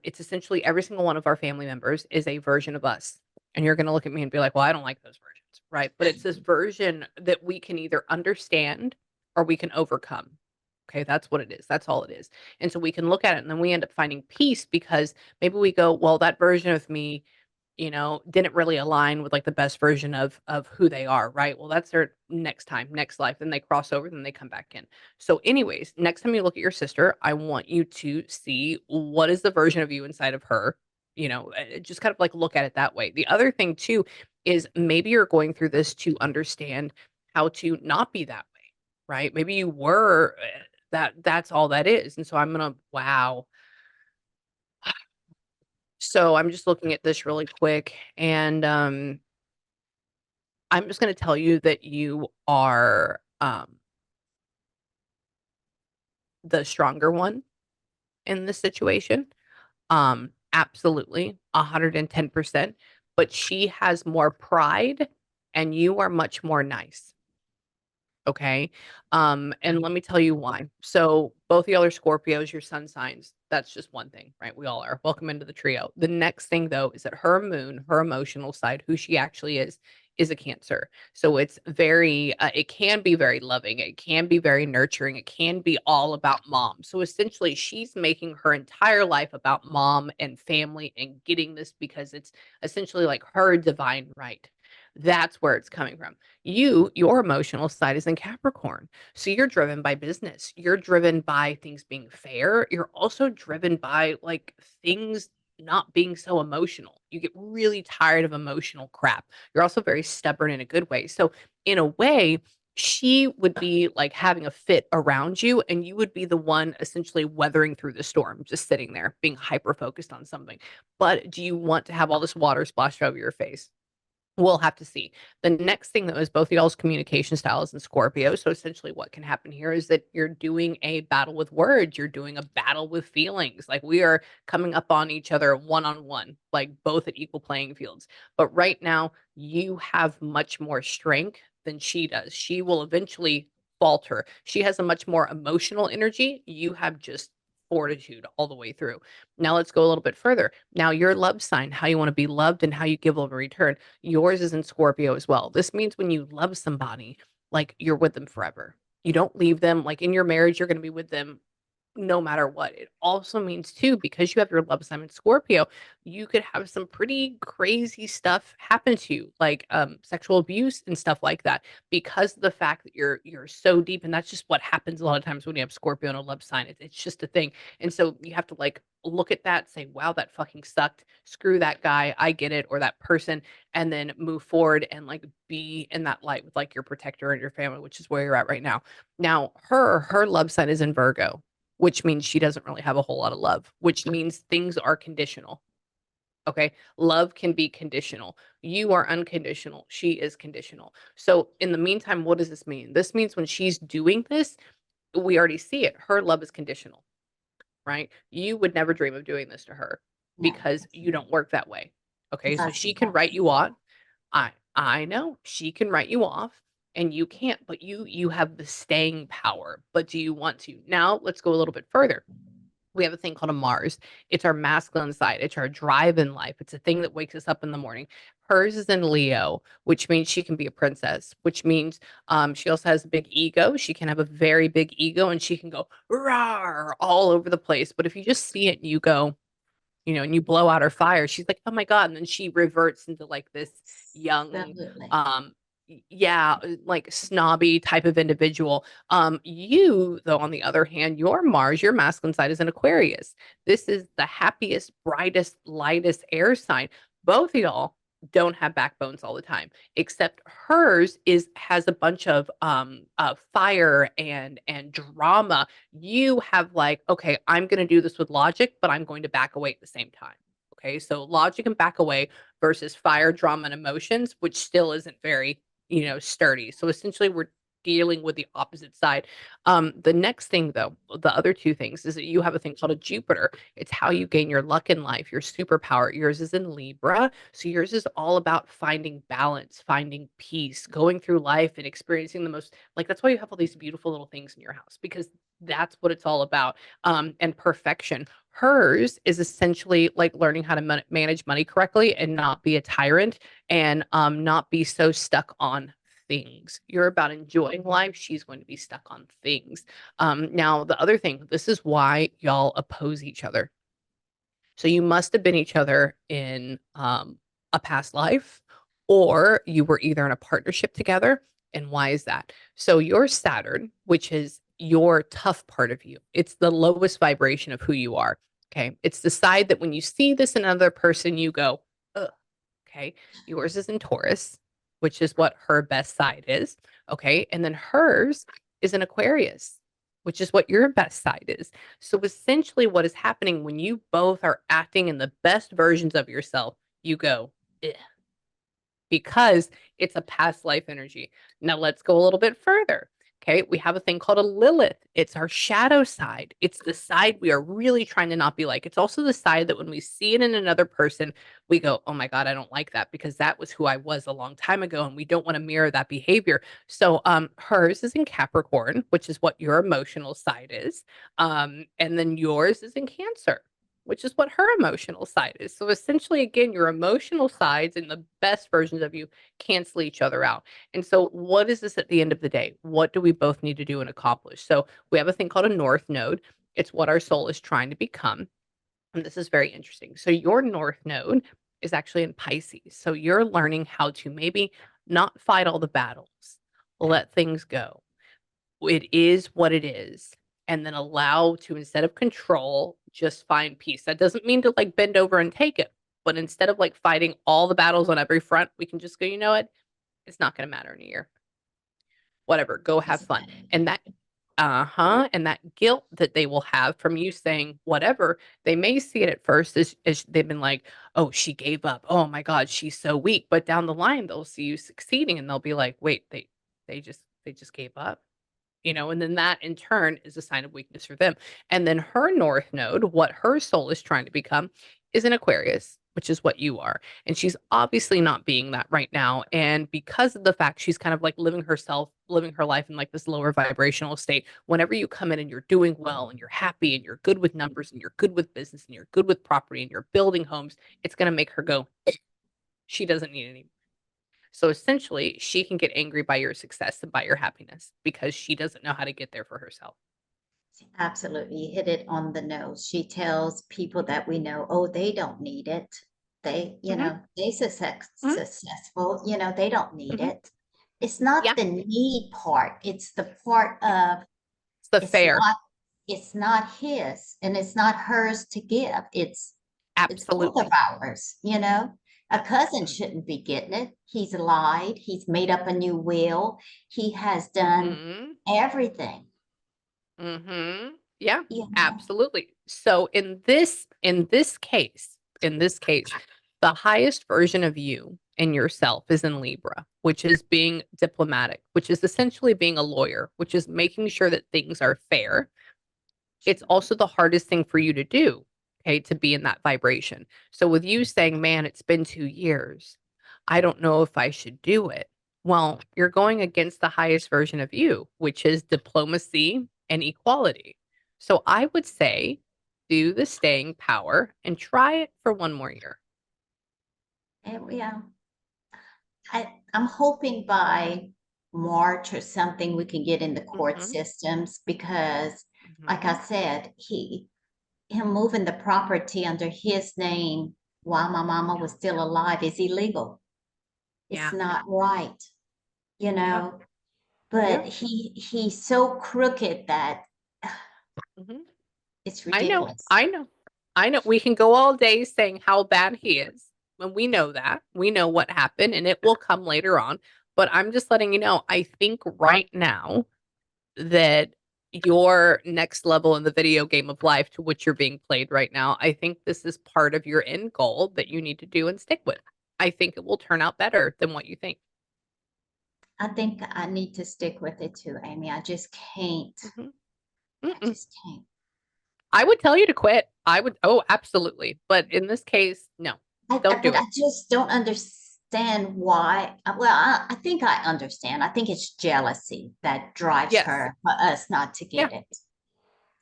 it's essentially every single one of our family members is a version of us. And you're going to look at me and be like, well, I don't like those versions, right? But it's this version that we can either understand or we can overcome. Okay, that's what it is. That's all it is. And so we can look at it and then we end up finding peace because maybe we go, well, that version of me, didn't really align with like the best version of who they are, right? Well, that's their next time, next life. Then they cross over, then they come back in. So, anyways, next time you look at your sister, I want you to see what is the version of you inside of her. Just kind of like look at it that way. The other thing too is maybe you're going through this to understand how to not be that way, right? Maybe you were that's all that is. And so I'm gonna wow. So I'm just looking at this really quick and I'm just gonna tell you that you are, the stronger one in this situation. Absolutely, 110%, but she has more pride and you are much more nice. Okay. And let me tell you why. So both of y'all are Scorpios, your sun signs. That's just one thing, right? We all are. Welcome into the trio. The next thing though is that her moon, her emotional side, who she actually is a Cancer. So it's very it can be very loving, it can be very nurturing, it can be all about mom. So essentially she's making her entire life about mom and family and getting this because it's essentially like her divine right. That's where it's coming from. Your emotional side is in Capricorn. So you're driven by business. You're driven by things being fair. You're also driven by like things not being so emotional. You get really tired of emotional crap. You're also very stubborn in a good way. So in a way, she would be like having a fit around you and you would be the one essentially weathering through the storm, just sitting there being hyper focused on something. But do you want to have all this water splashed over your face? We'll have to see. The next thing, though, is both of y'all's communication styles in Scorpio. So essentially, what can happen here is that you're doing a battle with words. You're doing a battle with feelings. Like we are coming up on each other one on one, like both at equal playing fields. But right now, you have much more strength than she does. She will eventually falter. She has a much more emotional energy. You have just fortitude all the way through. Now let's go a little bit further. Now your love sign, how you want to be loved and how you give love in return. Yours is in Scorpio as well. This means when you love somebody, like you're with them forever. You don't leave them. Like in your marriage, you're going to be with them no matter what. It also means too, because you have your love sign in Scorpio, you could have some pretty crazy stuff happen to you, like sexual abuse and stuff like that, because of the fact that you're so deep, and that's just what happens a lot of times when you have Scorpio and a love sign. It's just a thing, and so you have to like look at that, say, "Wow, that fucking sucked. Screw that guy. I get it," or that person, and then move forward and like be in that light with like your protector and your family, which is where you're at right now. Now, her love sign is in Virgo, which means she doesn't really have a whole lot of love, which means things are conditional. Okay. Love can be conditional. You are unconditional. She is conditional. So, in the meantime, what does this mean? This means when she's doing this, we already see it. Her love is conditional, right? You would never dream of doing this to her No, because you don't work that way. Okay. because I So, see she can that. write you off. I know she can write you off and you can't, but you have the staying power. But do you want to? Now, let's go a little bit further. We have a thing called a Mars. It's our masculine side. It's our drive in life. It's a thing that wakes us up in the morning. Hers is in Leo, which means she can be a princess, which means she also has a big ego. She can have a very big ego and she can go rawr all over the place. But if you just see it and you go, and you blow out her fire, she's like, "Oh my God." And then she reverts into like this young, Absolutely. um, yeah, like snobby type of individual. You, though, on the other hand, your Mars, your masculine side is an Aquarius. This is the happiest, brightest, lightest air sign. Both of y'all don't have backbones all the time, except hers has a bunch of fire and drama. You have like, okay, I'm going to do this with logic, but I'm going to back away at the same time. Okay, so logic and back away versus fire, drama, and emotions, which still isn't very, sturdy. So essentially, we're dealing with the opposite side. The next thing, though, the other two things is that you have a thing called a Jupiter. It's how you gain your luck in life, your superpower. Yours is in Libra. So yours is all about finding balance, finding peace, going through life and experiencing the most, like, that's why you have all these beautiful little things in your house, because that's what it's all about. And perfection. Hers is essentially like learning how to manage money correctly and not be a tyrant and not be so stuck on things. You're about enjoying life. She's going to be stuck on things. Now, the other thing, this is why y'all oppose each other. So you must have been each other in a past life, or you were either in a partnership together. And why is that? So your Saturn, which is your tough part of you, it's the lowest vibration of who you are. Okay. It's the side that when you see this in another person, you go, ugh. Okay. Yours is in Taurus, which is what her best side is. Okay. And then hers is in Aquarius, which is what your best side is. So essentially, what is happening when you both are acting in the best versions of yourself, you go, ugh, because it's a past life energy. Now let's go a little bit further. Okay, we have a thing called a Lilith. It's our shadow side. It's the side we are really trying to not be like. It's also the side that when we see it in another person, we go, oh my God, I don't like that because that was who I was a long time ago. And we don't want to mirror that behavior. So hers is in Capricorn, which is what your emotional side is. And then yours is in Cancer, which is what her emotional side is. So essentially, again, your emotional sides and the best versions of you cancel each other out. And so, what is this at the end of the day? What do we both need to do and accomplish? So, we have a thing called a North Node. It's what our soul is trying to become. And this is very interesting. So, your North Node is actually in Pisces. So, you're learning how to maybe not fight all the battles, let things go. It is what it is. And then allow to, instead of control, just find peace. That doesn't mean to like bend over and take it. But instead of like fighting all the battles on every front, we can just go, you know what? It's not going to matter in a year. Whatever, go have fun. And that, and that guilt that they will have from you saying whatever, they may see it at first as they've been like, oh, she gave up. Oh my God, she's so weak. But down the line, they'll see you succeeding and they'll be like, wait, they just gave up. And then that in turn is a sign of weakness for them. And then her North Node, what her soul is trying to become, is an Aquarius, which is what you are. And she's obviously not being that right now. And because of the fact she's kind of like living her life in like this lower vibrational state, whenever you come in and you're doing well and you're happy and you're good with numbers and you're good with business and you're good with property and you're building homes, it's going to make her go, she doesn't need any. So essentially, she can get angry by your success and by your happiness because she doesn't know how to get there for herself. Absolutely. You hit it on the nose. She tells people that we know, oh, they don't need it. Mm-hmm, They mm-hmm, successful, they don't need mm-hmm. it. It's not Yeah, the need part. It's the part of it's the it's fair. not it's not his and it's not hers to give. It's both of Absolutely. ours. A cousin Mm-hmm. shouldn't be getting it. He's lied. He's made up a new will. He has done Mm-hmm. everything. Mm-hmm. Yeah, You know, absolutely. So in this case, the highest version of you and yourself is in Libra, which is being diplomatic, which is essentially being a lawyer, which is making sure that things are fair. It's also the hardest thing for you to do, okay, to be in that vibration. So with you saying, man, it's been 2 years, I don't know if I should do it. Well, you're going against the highest version of you, which is diplomacy and equality. So I would say do the staying power and try it for one more year. and I'm hoping by March or something we can get in the court Mm-hmm, systems because, like mm-hmm. I said, him moving the property under his name while my mama Yeah, was still alive is illegal. It's yeah, not right, you yeah, know. yeah. But he's so crooked that Hmm. it's I know, ridiculous. I know, I know. We can go all day saying how bad he is. and we know that. We know what happened, and it will come later on. But I'm just letting you know, I think right now that your next level in the video game of life to which you're being played right now, I think this is part of your end goal that you need to do and stick with. I think it will turn out better than what you think. I think I need to stick with it too, Amie. I just can't. Mhm. I Mm-mm. just can't. I would tell you to quit. I would, oh, absolutely. But in this case, no, don't do But I it. just don't understand why. Well, I think I understand. I think it's jealousy that drives Yes. her for us not to Yeah. get it.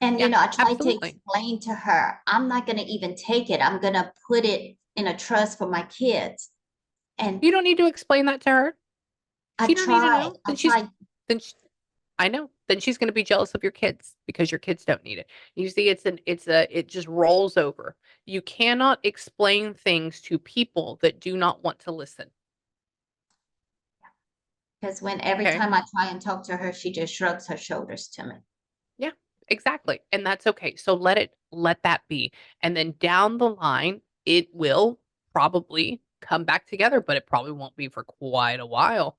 And, Yeah. I tried to Absolutely. explain to her, I'm not going to even take it. I'm going to put it in a trust for my kids. And You don't need to explain that to her. I She don't need to tried. know. I tried. Then she, I know. Then she's going to be jealous of your kids because your kids don't need it. You see, it just rolls over. You cannot explain things to people that do not want to listen. Because when every Okay. time I try and talk to her, she just shrugs her shoulders to me. Yeah, exactly. And that's okay. So let that be. And then down the line, it will probably come back together, but it probably won't be for quite a while.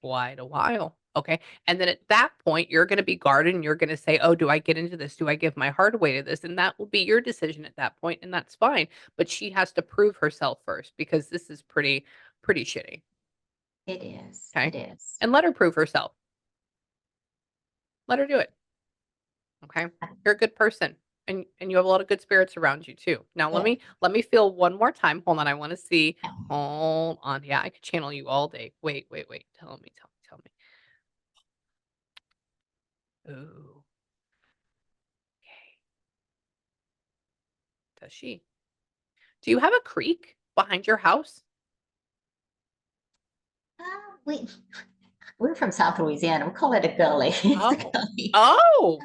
Quite a while. Okay. And then at that point, you're going to be guarded and you're going to say, oh, do I get into this? Do I give my heart away to this? And that will be your decision at that point, and that's fine. But she has to prove herself first because this is pretty shitty. It is. Okay. It is. And let her prove herself. Let her do it. Okay. You're a good person. And you have a lot of good spirits around you too. Now Yeah. let me feel one more time. Hold on. I want to see. Hold on. Yeah, I could channel you all day. Wait. Tell me. Ooh. Okay. Does she? Do you have a creek behind your house? Uh, we we're from South Louisiana. We call it a gully. It's a Oh. gully. Oh.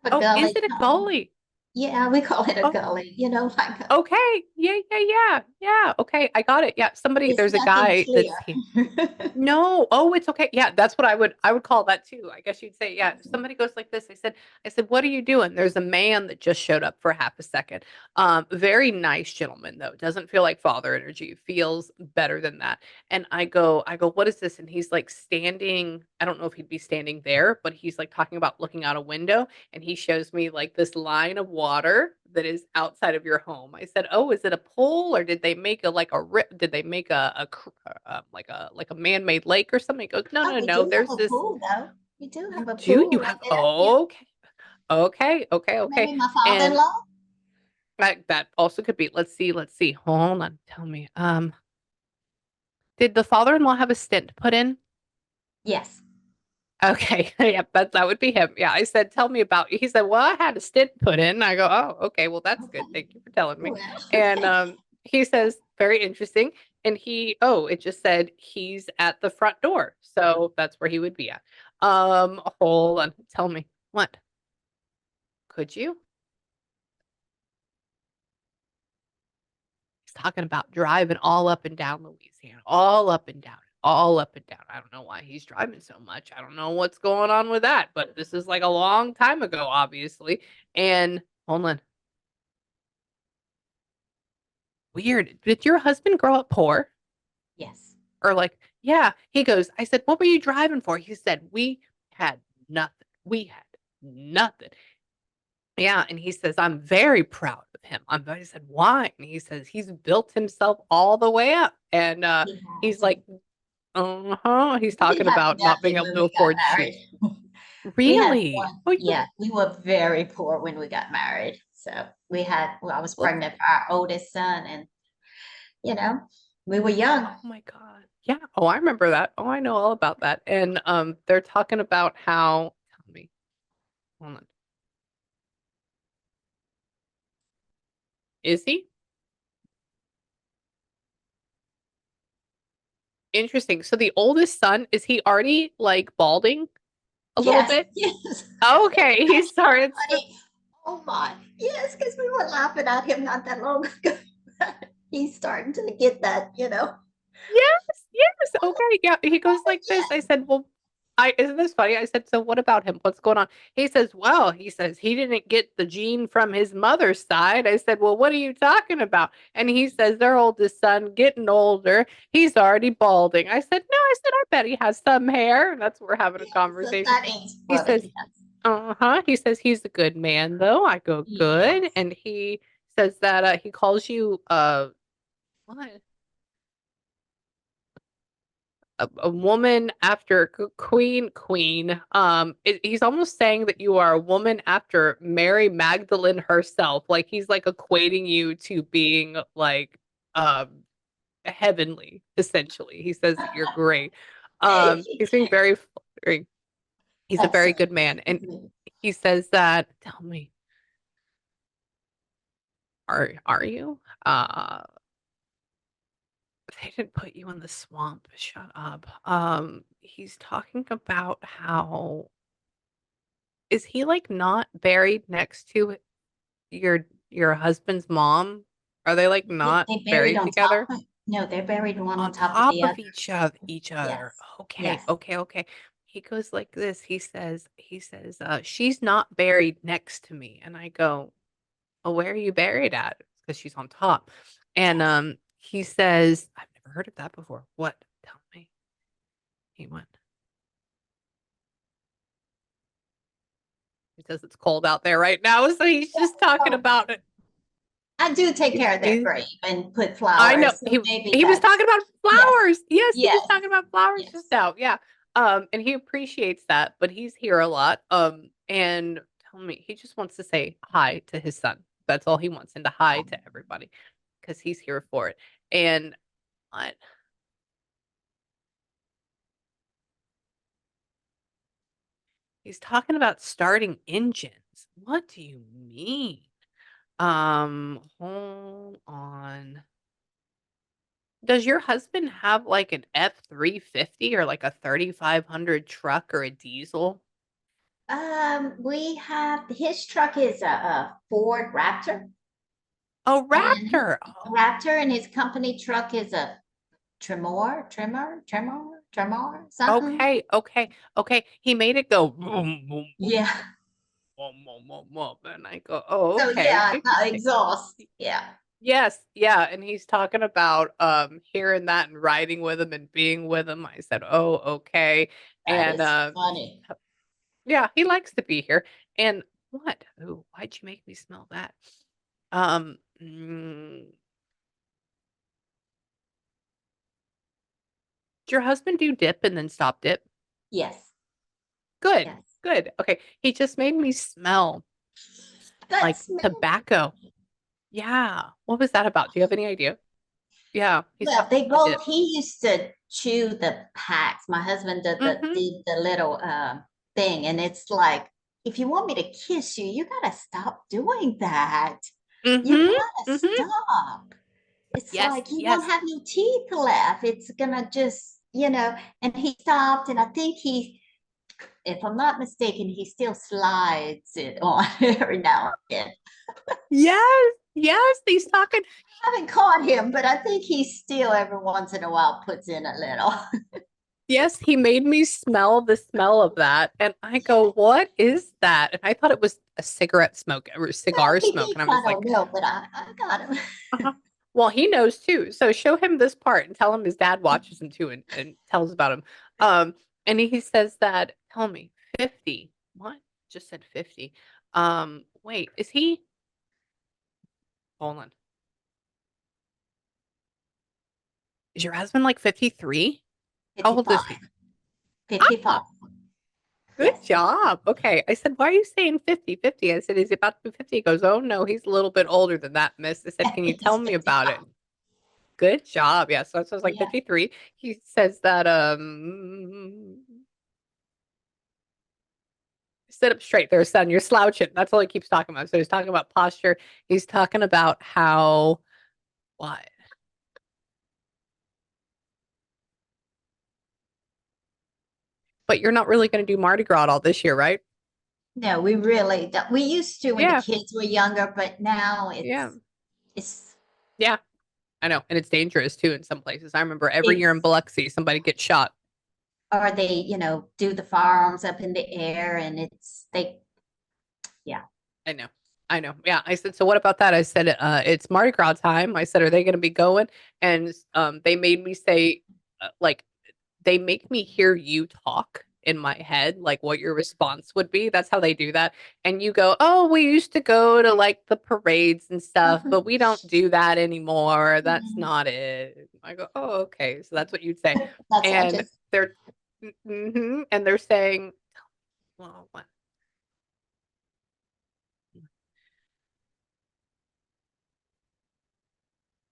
A Oh, is gully. it a gully? Yeah, we call it a Oh, gully. Like okay. Yeah. Okay, I got it. Yeah, somebody it's there's a nothing guy clear. that's he No. Oh, it's okay. Yeah, that's what I would call that too. I guess you'd say, yeah, if somebody goes like this. I said, "What are you doing?" There's a man that just showed up for half a second. Very nice gentleman though. Doesn't feel like father energy. Feels better than that. And I go, "What is this?" And he's like standing, I don't know if he'd be standing there, but he's like talking about looking out a window, and he shows me like this line of water that is outside of your home. I said, "Oh, is it a pool or did they make a like a rip? Did they make like a man-made lake or something?" He goes, "No, Oh, no, we no. do have There's a this. pool though. We do have You a do. You pool have. up there. Yeah. Okay, okay. Maybe my And father-in-law. that also could be. Let's see. Hold on. Tell me. Did the father-in-law have a stint put in? Yes. Okay, yep, that would be him. Yeah, I said, "Tell me about." He said, "Well, I had a stint put in." I go, "Oh, okay. Well, that's good. Okay. Thank you for telling me." Well, And he says, "Very interesting." And it just said he's at the front door, so that's where he would be at. Hold on. Tell me what? Could you? He's talking about driving all up and down Louisiana, all up and down, all up and down. I don't know why he's driving so much. I don't know what's going on with that, but this is like a long time ago, obviously. And hold on, weird. Did your husband grow up poor? yes. Or like, yeah, he goes, I said, "What were you driving for?" He said, "We had nothing. We had nothing." Yeah, and he says, "I'm very proud of him." I said, "Why?" And he says, "He's built himself all the way up." And He he's has. like, uh-huh. He's We didn't talking have about not being nothing able when to we got afford shoes. married. We had Really? one. Oh, Yeah, we were very poor when we got married. So well, I was pregnant for our oldest son, and you know, we were young. oh my God. Yeah. Oh, I remember that. Oh, I know all about that. And they're talking about how, tell me, hold on. Is he? Interesting. So the oldest son, is he already like balding a little Yes, bit? yes. Okay, he started. Funny. Oh my. Yes, because we were laughing at him not that long ago. He's starting to get that. Yes, yes. Okay, yeah. He goes like this. I Yes. said, "Well, Isn't this funny? I said, so what about him? What's going on? He says, well, he says he didn't get the gene from his mother's side. I said, well, what are you talking about? And he says their oldest son getting older. He's already balding. I said, no, I said, I bet he has some hair. And that's what we're having a So conversation. that is He says, funny. Yes. uh-huh. He says he's a good man though. I go, good. Yes. And he says that he calls you what? A woman after queen. He's almost saying that you are a woman after Mary Magdalene herself. Like he's like equating you to being like um heavenly, essentially. He says that you're great. He's being very flattering. He's a That's so very good man. And sweet. he says that, tell me, are you? They didn't put you in the swamp. Shut up. He's talking about how is he like not buried next to your husband's mom? Are they like not They buried buried on top together? of, no, they're buried one on On top of top the of other. each other. Yes. Okay, Yes. okay, okay. He goes like this. He says, she's not buried next to me. And I go, oh, where are you buried at? Because she's on top. And Yes. he says, I've never heard of that before. What? Tell me. He went. He says it's cold out there right now, so he's just talking Oh, about it. I do take He's, care of their he's grave and put I know flowers. So maybe he was that's, talking about yes. flowers. Yes, he was Yes. talking about flowers just Yes. now. Yeah. And he appreciates that, but he's here a lot. And tell me, he just wants to say hi to his son. That's all he wants, and to hi to everybody because he's here for it. And what? He's talking about starting engines. What do you mean? Hold on. Does your husband have like an F-350 or like a 3,500 truck or a diesel? We have his truck is a Ford Raptor, Oh, and Raptor. Oh, Raptor, and his company truck is a Tremor, something. okay, okay, okay. He made it go boom, boom, boom, Yeah. boom, boom, boom, boom. And I go, oh, So okay, yeah, interesting. exhaust. Yeah, Yes, yeah. And he's talking about hearing that and riding with him and being with him. I said, oh, okay. that And is funny. yeah, he likes to be here. And what? Oh, why'd you make me smell that? Um, mm, did your husband do dip and then stop dip? Yes, Good, yes. good. Okay. He just made me smell That like smell. tobacco. Yeah. What was that about? Do you have any idea? Yeah. He's Well, talking they about the both. dip. He used to chew the packs. My husband Mm-hmm. did the little thing, and it's like, if you want me to kiss you, you gotta stop doing that. You Mm-hmm. gotta Mm-hmm. stop. It's Yes. like you won't Yes. have no teeth left. It's gonna just, And he stopped, and I think if I'm not mistaken, he still slides it on every now and then. Yes. Yes. He's talking. I haven't caught him, but I think he still every once in a while puts in a little. Yes, he made me smell the smell of that. And I go, what is that? And I thought it was a cigarette smoke or Well, cigar he smoke. And thinks I I was don't like, know, but I got him. uh-huh. Well, he knows too. So show him this part and tell him his dad watches him too and tells about him. Um, and he says that, tell me, 50. What? Just said 50. Wait, is he? Hold on. Is your husband like 53? How old is 55. he? Ah, 55. good Yes. job. Okay. I said, why are you saying 50? 50. I said, is he about to be 50? He goes, oh no, he's a little bit older than that, miss. I said, can you tell He's me about 55. it? Good job. Yeah. So I was like Yeah. 53. He says that sit up straight there, son. You're slouching. That's all he keeps talking about. So he's talking about posture. He's talking about how what? But you're not really going to do Mardi Gras all this year, right? No, we really don't. We used to when the Yeah. kids were younger, but now Yeah. it's Yeah. I know. And it's dangerous too in some places. I remember every year in it's Biloxi, somebody gets shot. or they, do the firearms up in the air, and yeah. I know. I know. Yeah. I said, so what about that? I said, it's Mardi Gras time. I said, are they going to be going? And they made me say, like, they make me hear you talk in my head, like what your response would be. That's how they do that. And you go, oh, we used to go to like the parades and stuff, but we don't do that anymore. That's Mhm. not it. I go, oh, okay. So that's what you'd say. That's I And just they're, and they're saying, well, what?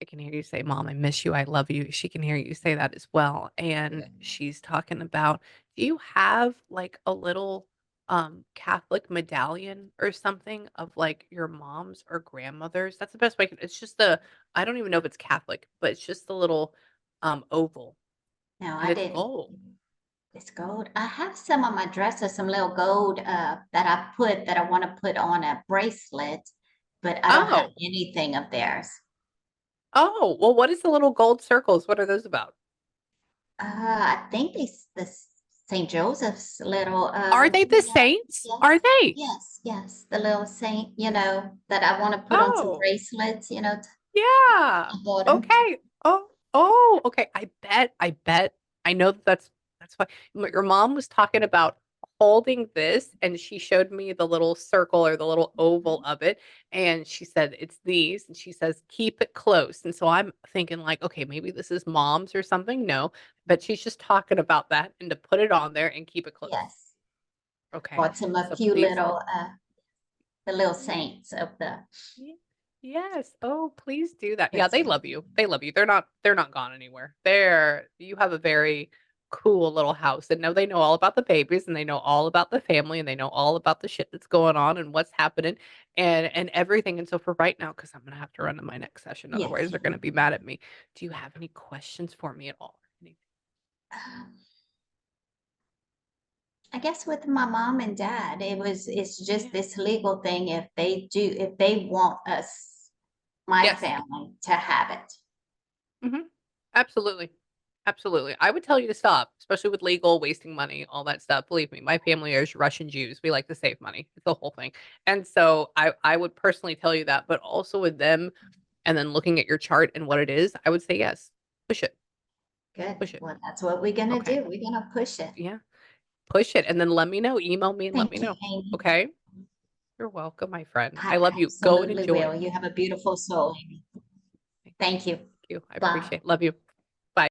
I can hear you say, Mom, I miss you. I love you. She can hear you say that as well. And she's talking about, do you have like a little Catholic medallion or something of like your mom's or grandmother's? That's the best way. It's just I don't even know if it's Catholic, but it's just a little oval no, and I it's didn't. gold. It's gold. I have some on my dresser, some little gold that I want to put on a bracelet, but I don't have Oh, anything of theirs. oh, well, what is the little gold circles? What are those about? I think the St. Joseph's little Are they the saints? Are yes, they? yes, the little saint, that I want to put on some Oh. bracelets, Yeah. I bought them. Okay. Oh, okay. I bet. I know that's why your mom was talking about holding this and she showed me the little circle or the little oval of it and she said it's these and she says keep it close. And so I'm thinking like, okay, maybe this is mom's or something. No, but she's just talking about that and to put it on there and keep it close. Yes, Okay. bought some a So few please. little the little saints of the Ye yes. Oh, please do that. Yeah, they crystal. love you. They love you. They're not gone anywhere. You have a very cool little house, and now they know all about the babies, and they know all about the family, and they know all about the shit that's going on and what's happening and everything. And so for right now, because I'm gonna have to run to my next session, Yes. otherwise they're gonna be mad at me. Do you have any questions for me at all? Um, I guess with my mom and dad, it's just Yeah. this legal thing. If they want my Yes. family to have it. Hmm. Absolutely. Absolutely. I would tell you to stop, especially with legal, wasting money, all that stuff. Believe me, my family is Russian Jews. We like to save money. It's the whole thing. And so I would personally tell you that, but also with them and then looking at your chart and what it is, I would say yes. Push it. Good. Push it. Well, that's what we're gonna Okay. do. We're gonna push it. Yeah. Push it. And then let me know. Email me and let me Thank you, know. Amy. Okay. You're welcome, my friend. I I love you. Go and absolutely enjoy. will. You have a beautiful soul, Amy. Thank Thank you. you. I Bye. appreciate it. Love you.